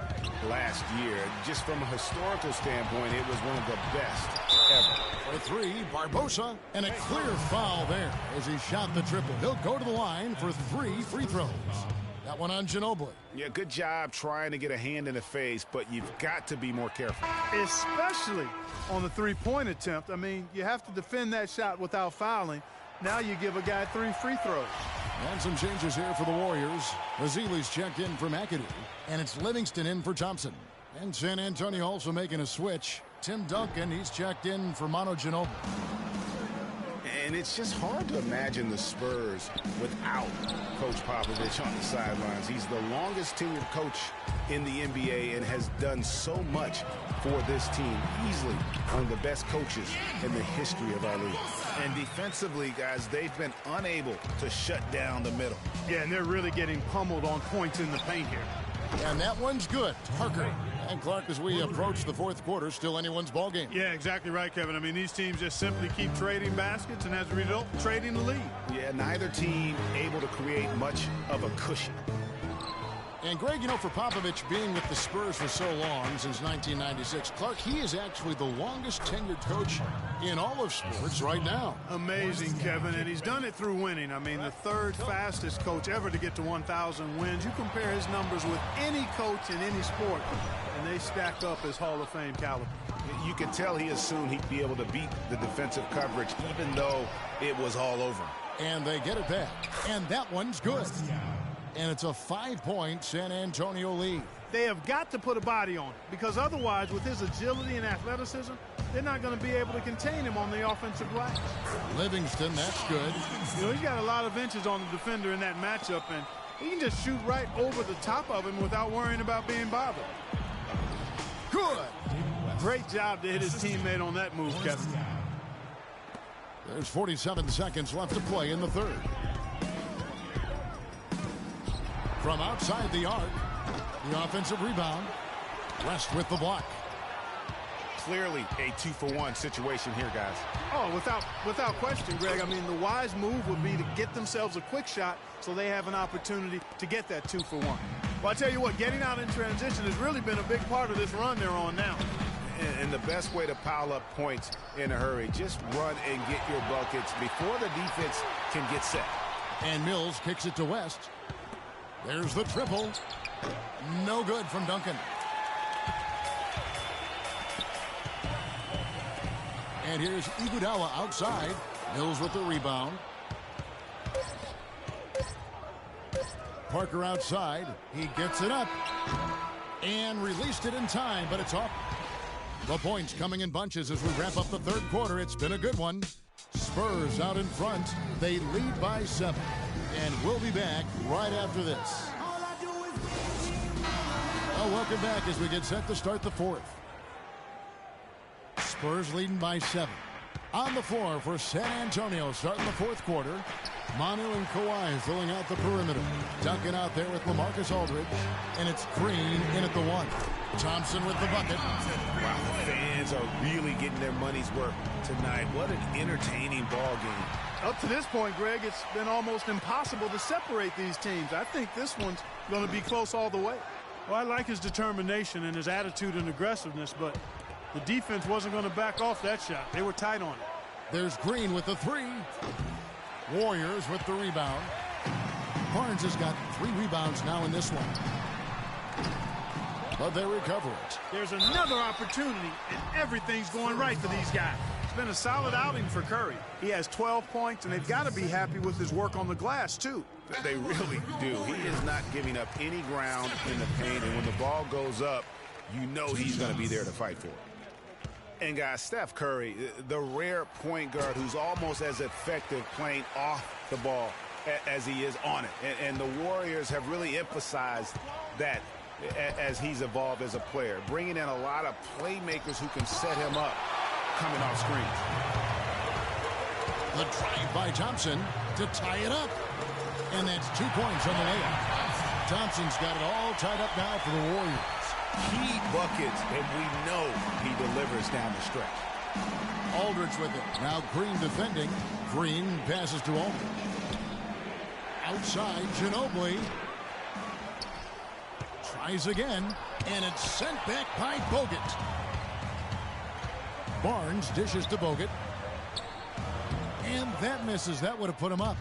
last year. Just from a historical standpoint, it was one of the best ever. For 3, Barbosa, and a clear foul there as he shot the triple. He'll go to the line for 3 free throws. That one on Ginobili. Yeah, good job trying to get a hand in the face, but you've got to be more careful. Especially on the three-point attempt. I mean, you have to defend that shot without fouling. Now you give a guy 3 free throws. And some changes here for the Warriors. Azili's checked in for McAdoo. And it's Livingston in for Thompson. And San Antonio also making a switch. Tim Duncan, he's checked in for Manu Ginobili. And it's just hard to imagine the Spurs without Coach Popovich on the sidelines. He's the longest tenured coach in the NBA and has done so much for this team. Easily one of the best coaches in the history of our league. And defensively, guys, they've been unable to shut down the middle. Yeah, and they're really getting pummeled on points in the paint here. And that one's good. Parker. And Clark, as we approach the fourth quarter, still anyone's ball game. Yeah, exactly right, Kevin. I mean, these teams just simply keep trading baskets, and as a result, trading the lead. Yeah, neither team able to create much of a cushion. And Greg, you know, for Popovich being with the Spurs for so long, since 1996, Clark, he is actually the longest tenured coach in all of sports right now. Amazing, Kevin, and he's done it through winning. I mean, the third fastest coach ever to get to 1,000 wins. You compare his numbers with any coach in any sport, and they stack up as Hall of Fame caliber. You could tell he assumed he'd be able to beat the defensive coverage, even though it was all over. And they get it back, and that one's good. And it's a 5-point San Antonio lead. They have got to put a body on it, because otherwise, with his agility and athleticism, they're not going to be able to contain him on the offensive glass. Livingston, that's good. You know, he's got a lot of inches on the defender in that matchup, and he can just shoot right over the top of him without worrying about being bothered. Good. Great job to hit his teammate on that move, Kevin. There's 47 seconds left to play in the third. From outside the arc, the offensive rebound. West with the block. Clearly a 2-for-1 situation here, guys. Oh, without question, Greg. I mean, the wise move would be to get themselves a quick shot so they have an opportunity to get that 2-for-1. Well, I tell you what, getting out in transition has really been a big part of this run they're on now. And the best way to pile up points in a hurry, just run and get your buckets before the defense can get set. And Mills kicks it to West. There's the triple. No good from Duncan. And here's Iguodala outside. Mills with the rebound. Parker outside. He gets it up. And released it in time, but it's off. The points coming in bunches as we wrap up the third quarter. It's been a good one. Spurs out in front. They lead by 7. And we'll be back right after this. Well, welcome back as we get set to start the fourth. Spurs leading by 7. On the floor for San Antonio starting the fourth quarter. Manu and Kawhi filling out the perimeter. Duncan out there with LaMarcus Aldridge. And it's Green in at the 1. Thompson with the bucket. Wow, the fans are really getting their money's worth tonight. What an entertaining ball game. Up to this point, Greg, it's been almost impossible to separate these teams. I think this one's going to be close all the way. Well, I like his determination and his attitude and aggressiveness, but the defense wasn't going to back off that shot. They were tight on it. There's Green with the 3. Warriors with the rebound. Barnes has got 3 rebounds now in this one. But they recover it. There's another opportunity, and everything's going right for these guys. It's been a solid outing for Curry. He has 12 points, and they've got to be happy with his work on the glass, too. They really do. He is not giving up any ground in the paint, and when the ball goes up, you know he's going to be there to fight for it. And, guys, Steph Curry, the rare point guard who's almost as effective playing off the ball as he is on it. And the Warriors have really emphasized that as he's evolved as a player, bringing in a lot of playmakers who can set him up coming off screens. The drive by Thompson to tie it up. And that's 2 points on the layup. Thompson's got it all tied up now for the Warriors. Key buckets, and we know he delivers down the stretch. Aldridge with it. Now Green defending. Green passes to Aldridge. Outside, Ginobili. Tries again, and it's sent back by Bogut. Barnes dishes to Bogut. And that misses. That would have put him up.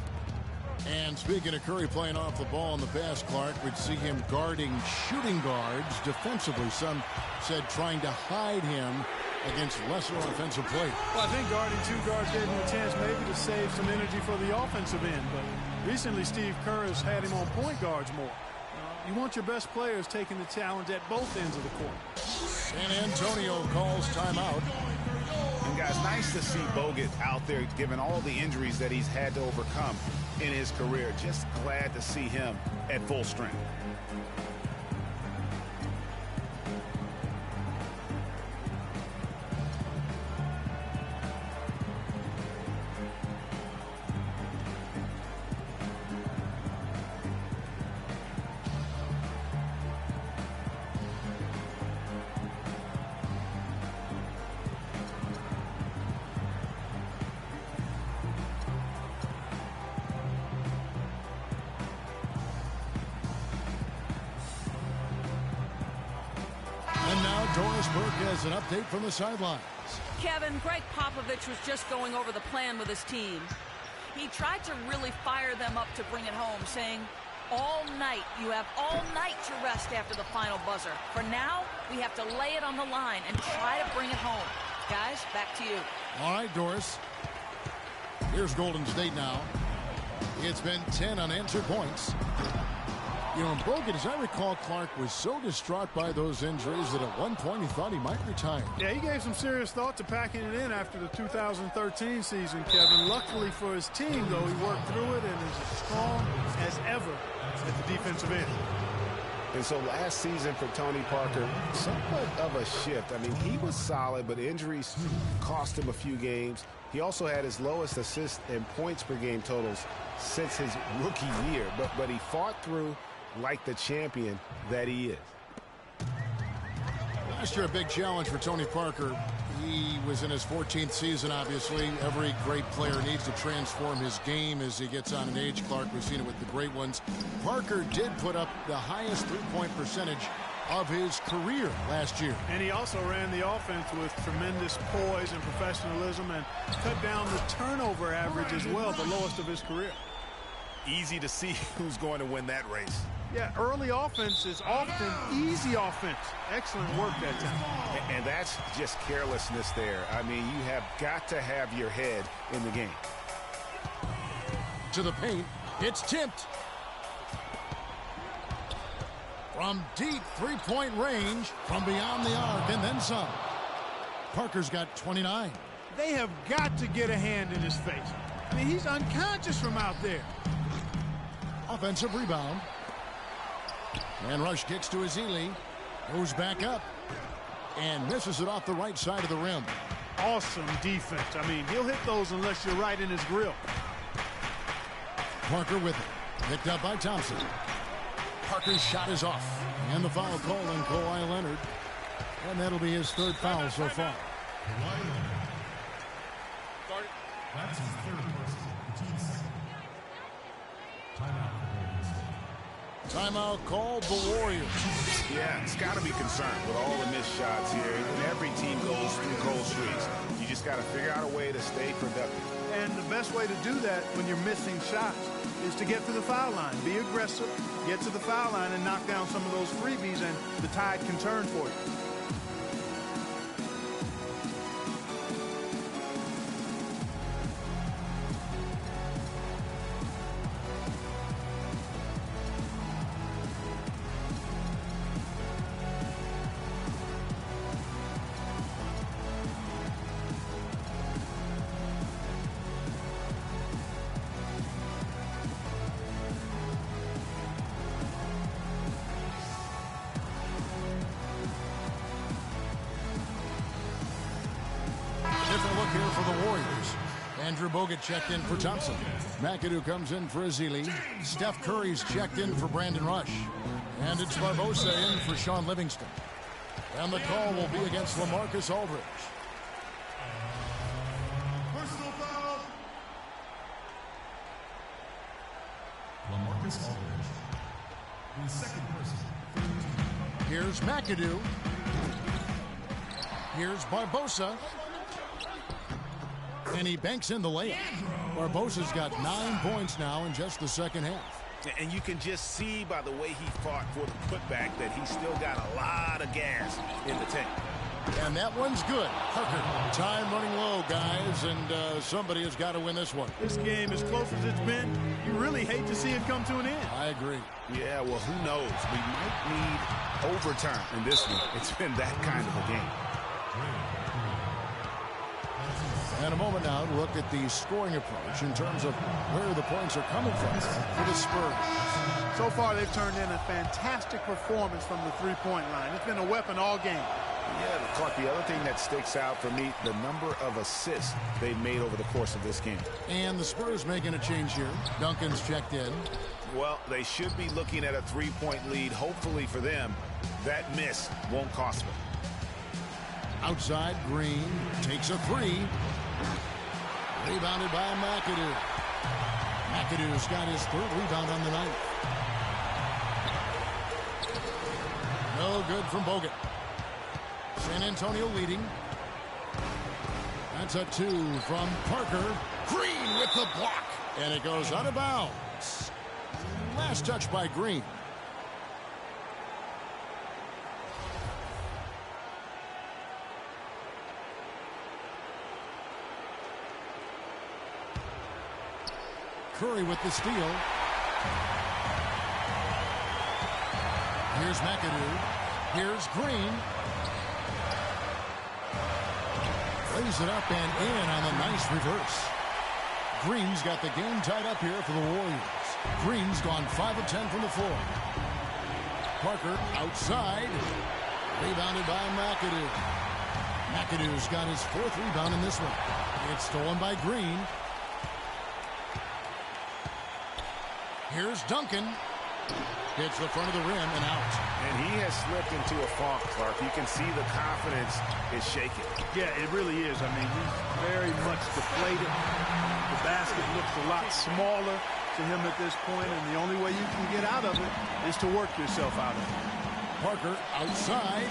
And speaking of Curry playing off the ball in the pass, Clark, we'd see him guarding shooting guards defensively. Some said trying to hide him against lesser offensive play. Well, I think guarding 2 guards gave him a chance maybe to save some energy for the offensive end. But recently, Steve Kerr has had him on point guards more. You want your best players taking the challenge at both ends of the court. San Antonio calls timeout. And, guys, nice to see Bogut out there given all the injuries that he's had to overcome in his career. Just glad to see him at full strength. Doris Burke has an update from the sidelines. Kevin, Greg Popovich was just going over the plan with his team. He tried to really fire them up to bring it home, saying, all night, you have all night to rest after the final buzzer. For now, we have to lay it on the line and try to bring it home. Guys, back to you. All right, Doris. Here's Golden State now. It's been 10 unanswered points. You know, Bogut, as I recall, Clark was so distraught by those injuries that at one point he thought he might retire. Yeah, he gave some serious thought to packing it in after the 2013 season, Kevin. Luckily for his team, though, he worked through it and is as strong as ever at the defensive end. And so last season for Tony Parker, somewhat of a shift. I mean, he was solid, but injuries cost him a few games. He also had his lowest assists and points per game totals since his rookie year. But he fought through like the champion that he is. Last year, a big challenge for Tony Parker. He was in his 14th season, obviously. Every great player needs to transform his game as he gets on in age, Clark. We've seen it with the great ones. Parker did put up the highest three-point percentage of his career last year. And he also ran the offense with tremendous poise and professionalism and cut down the turnover average as well, the lowest of his career. Easy to see who's going to win that race. Yeah, early offense is often easy offense. Excellent work that time. And that's just carelessness there. I mean, you have got to have your head in the game. To the paint, it's tipped. From deep three-point range, from beyond the arc, and then some. Parker's got 29. They have got to get a hand in his face. I mean, he's unconscious from out there. Offensive rebound. And Rush kicks to Azili. Goes back up. And misses it off the right side of the rim. Awesome defense. I mean, he'll hit those unless you're right in his grill. Parker with it. Picked up by Thompson. Parker's shot is off. And the foul call on Kawhi Leonard. And that'll be his third foul so far. That's his third person. The team's second. Timeout. Timeout called the Warriors. Yeah, it's got to be concerned with all the missed shots here. Every team goes through cold streaks. You just got to figure out a way to stay productive. And the best way to do that when you're missing shots is to get to the foul line. Be aggressive, get to the foul line, and knock down some of those freebies, and the tide can turn for you. Here for the Warriors. Andrew Bogut checked in for Thompson. McAdoo comes in for Azili. Steph Curry's checked in for Brandon Rush. And it's Barbosa in for Sean Livingston. And the call will be against LaMarcus Aldridge. Personal foul. LaMarcus Aldridge. The second person. Here's McAdoo. Here's Barbosa. And he banks in the layup. Barbosa's got 9 points now in just the second half. And you can just see by the way he fought for the putback that he's still got a lot of gas in the tank. And that one's good. Parker, time running low, guys, and somebody has got to win this one. This game, as close as it's been, you really hate to see it come to an end. I agree. Yeah, well, who knows? We might need overtime in this one. It's been that kind of a game. And a moment now to look at the scoring approach in terms of where the points are coming from for the Spurs. So far, they've turned in a fantastic performance from the three-point line. It's been a weapon all game. Yeah, Clark, the other thing that sticks out for me, the number of assists they've made over the course of this game. And the Spurs making a change here. Duncan's checked in. Well, they should be looking at a three-point lead. Hopefully for them, that miss won't cost them. Outside, Green takes a three. Rebounded by McAdoo. McAdoo's got his third rebound on the night. No good from Bogut. San Antonio leading. That's a 2 from Parker. Green with the block. And it goes out of bounds. Last touch by Green. Curry with the steal. Here's McAdoo. Here's Green. Lays it up and in on the nice reverse. Green's got the game tied up here for the Warriors. Green's gone 5 of 10 from the floor. Parker outside. Rebounded by McAdoo. McAdoo's got his 4th rebound in this one. It's stolen by Green. Here's Duncan. Hits the front of the rim and out. And he has slipped into a funk, Clark. You can see the confidence is shaking. Yeah, it really is. I mean, he's very much deflated. The basket looks a lot smaller to him at this point, and the only way you can get out of it is to work yourself out of it. Parker outside.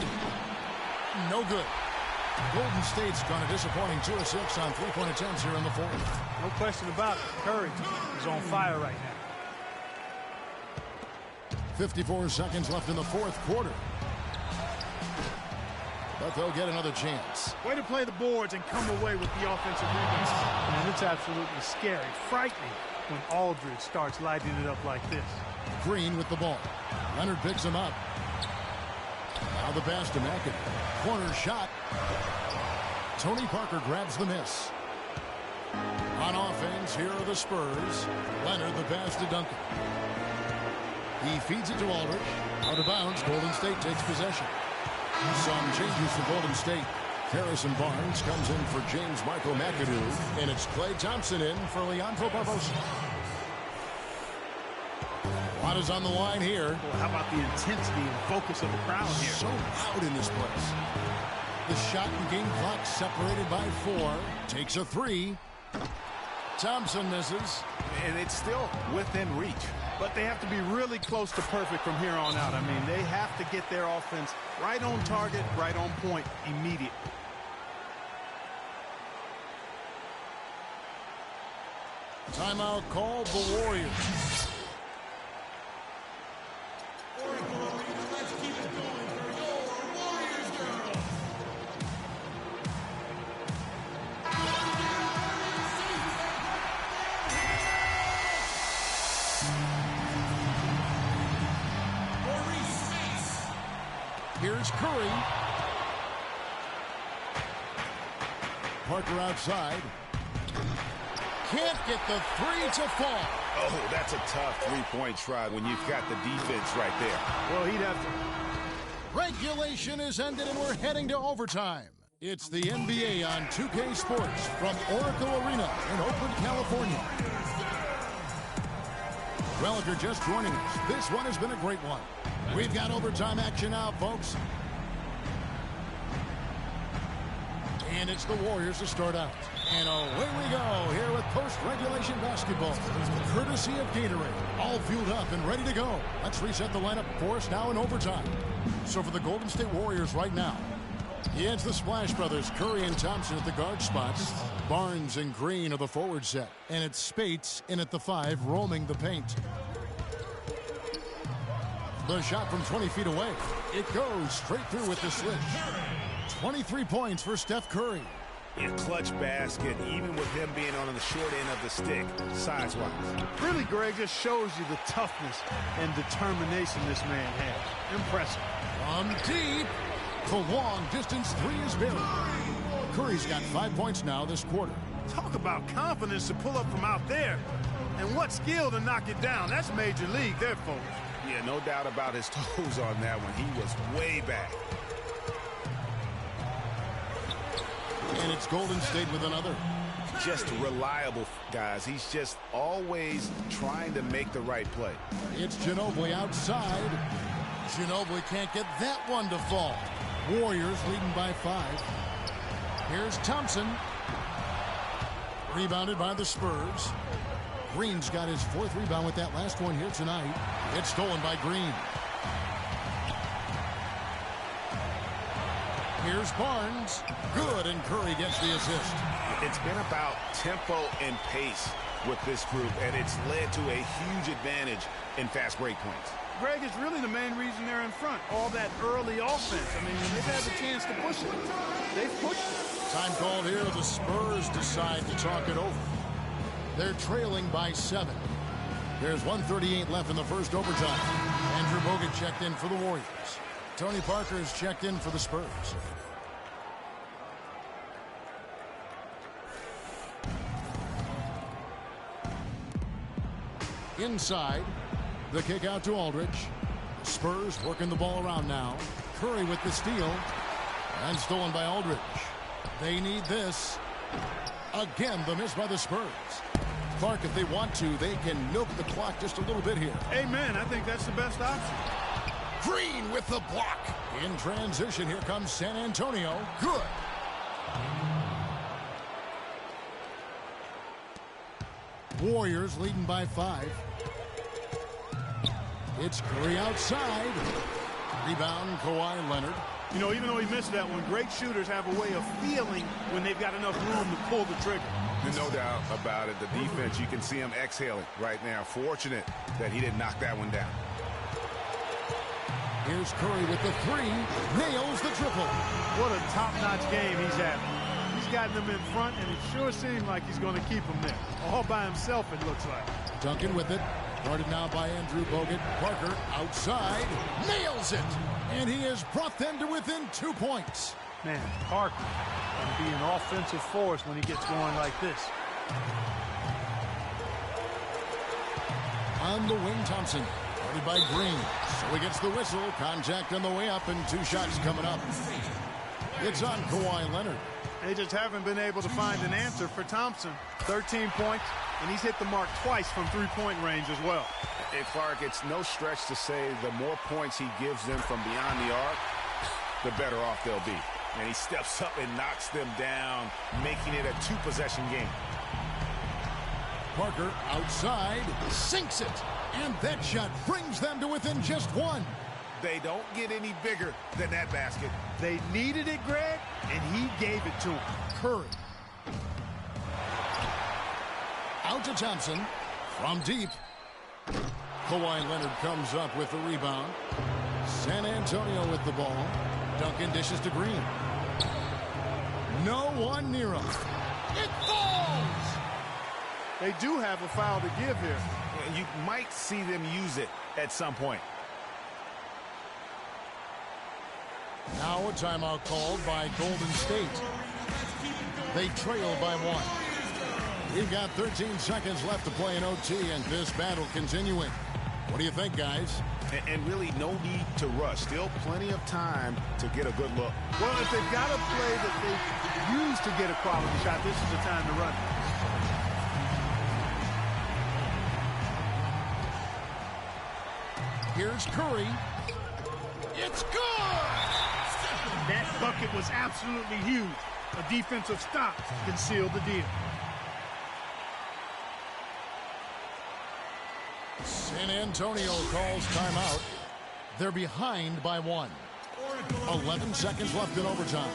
No good. Golden State's gone a disappointing 2 of 6 on 3-point attempts here in the 4th. No question about it. Curry is on fire right now. 54 seconds left in the 4th quarter. But they'll get another chance. Way to play the boards and come away with the offensive rebounds. And it's absolutely scary, frightening when Aldridge starts lighting it up like this. Green with the ball. Leonard picks him up. Now the pass to McAdoo. Corner shot. Tony Parker grabs the miss. On offense, here are the Spurs. Leonard the pass to Duncan. He feeds it to Aldridge. Out of bounds, Golden State takes possession. Some changes for Golden State. Harrison Barnes comes in for James Michael McAdoo. And it's Klay Thompson in for Leandro Barbosa. What is on the line here? Well, how about the intensity and focus of the crowd here? So loud in this place. The shot and game clock separated by 4. Takes a 3. Thompson misses. And it's still within reach. But they have to be really close to perfect from here on out. I mean, they have to get their offense right on target, right on point immediately. Timeout called the Warriors. Here's Curry. Parker outside. Can't get the 3 to fall. Oh, that's a tough 3-point try when you've got the defense right there. Well, he'd have to. Regulation is ended and we're heading to overtime. It's the NBA on 2K Sports from Oracle Arena in Oakland, California. Well, if you're just joining us, this one has been a great one. We've got overtime action now, folks. And it's the Warriors to start out. And away we go here with post-regulation basketball. Courtesy of Gatorade. All fueled up and ready to go. Let's reset the lineup for us now in overtime. So for the Golden State Warriors right now, it's the Splash Brothers, Curry and Thompson at the guard spots. Barnes and Green are the forward set. And it's Spates in at the 5, roaming the paint. The shot from 20 feet away. It goes straight through with the switch. 23 points for Steph Curry. A clutch basket, even with him being on the short end of the stick, size-wise. Really, Greg, just shows you the toughness and determination this man has. Impressive. From deep, the long-distance 3 is buried. Curry's got 5 points now this quarter. Talk about confidence to pull up from out there. And what skill to knock it down. That's major league there, folks. Yeah, no doubt about his toes on that one. He was way back. And it's Golden State with another. Just reliable, guys. He's just always trying to make the right play. It's Ginobili outside. Ginobili can't get that one to fall. Warriors leading by 5. Here's Thompson. Rebounded by the Spurs. Green's got his 4th rebound with that last one here tonight. It's stolen by Green. Here's Barnes. Good, and Curry gets the assist. It's been about tempo and pace with this group, and it's led to a huge advantage in fast break points. Greg, is really the main reason they're in front. All that early offense. I mean, when they've had the chance to push it, they've pushed it. Time called here. The Spurs decide to talk it over. They're trailing by 7. There's 1:38 left in the first overtime. Andrew Bogut checked in for the Warriors. Tony Parker's checked in for the Spurs. Inside, the kick out to Aldridge. The Spurs working the ball around now. Curry with the steal. And stolen by Aldridge. They need this. Again, the miss by the Spurs. Clark, if they want to, they can milk the clock just a little bit here. Amen. I think that's the best option. Green with the block. In transition, here comes San Antonio. Good. Warriors leading by 5. It's Curry outside. Rebound, Kawhi Leonard. You know, even though he missed that one, great shooters have a way of feeling when they've got enough room to pull the trigger. No doubt about it. The defense, you can see him exhaling right now. Fortunate that he didn't knock that one down. Here's Curry with the 3. Nails the triple. What a top-notch game he's having. He's gotten them in front, and it sure seems like he's going to keep them there. All by himself, it looks like. Duncan with it. Guarded now by Andrew Bogut. Parker outside. Nails it. And he has brought them to within 2 points. Man, Parker can be an offensive force when he gets going like this. On the wing, Thompson. Guarded by Green. So he gets the whistle. Contact on the way up, and 2 shots coming up. It's on Kawhi Leonard. They just haven't been able to find an answer for Thompson. 13 points, and he's hit the mark twice from three-point range as well. Hey, Clark, it's no stretch to say the more points he gives them from beyond the arc, the better off they'll be. And he steps up and knocks them down, making it a 2-possession game. Parker outside, sinks it. And that shot brings them to within just 1. They don't get any bigger than that basket. They needed it, Greg, and he gave it to him. Curry. Out to Thompson. From deep. Kawhi Leonard comes up with the rebound. San Antonio with the ball. Duncan dishes to Green. No one near him. It falls! They do have a foul to give here. You might see them use it at some point. Now a timeout called by Golden State. They trail by 1. We've got 13 seconds left to play in OT, and this battle continuing. What do you think, guys? And really no need to rush. Still plenty of time to get a good look. Well, if they've got a play that they use to get a quality shot, this is the time to run it. Here's Curry. It's good! That bucket was absolutely huge. A defensive stop can seal the deal. San Antonio calls timeout. They're behind by 1. 11 seconds left in overtime.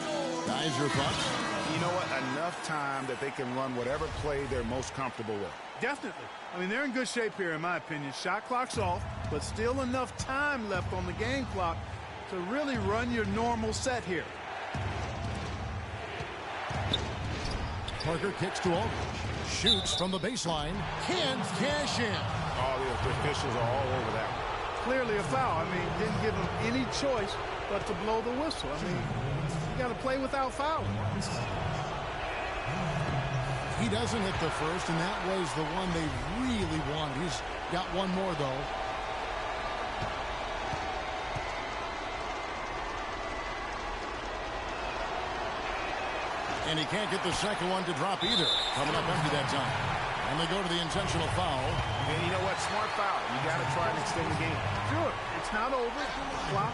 Guys, your thoughts? You know what? Enough time that they can run whatever play they're most comfortable with. Definitely. I mean, they're in good shape here, in my opinion. Shot clock's off, but still enough time left on the game clock to really run your normal set here. Parker kicks to Aldridge. Shoots from the baseline. Can't cash in. All the officials are all over that. Clearly a foul. I mean, didn't give him any choice but to blow the whistle. I mean, you got to play without fouling. He doesn't hit the first, and that was the one they really wanted. He's got one more, though. And he can't get the second one to drop either. Coming up empty that time. And they go to the intentional foul. And you know what? Smart foul. You got to try and extend the game. Sure. It's not over. Clock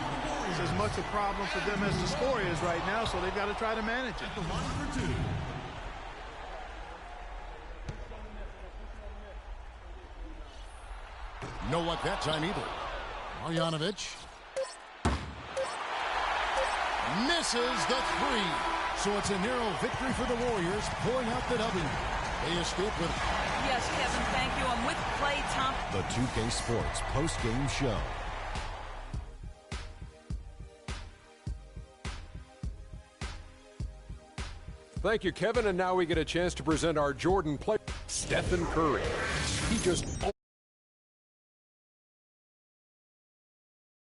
is as much a problem for them as the score is right now, so they've got to try to manage it. No luck that time either. Marjanovic. misses the three. So it's a narrow victory for the Warriors, pulling out the W. They escape with... Yes, Kevin, thank you. I'm with Klay Thompson. The 2K Sports post-game show. Thank you, Kevin. And now we get a chance to present our Jordan player, Stephen Curry. He just...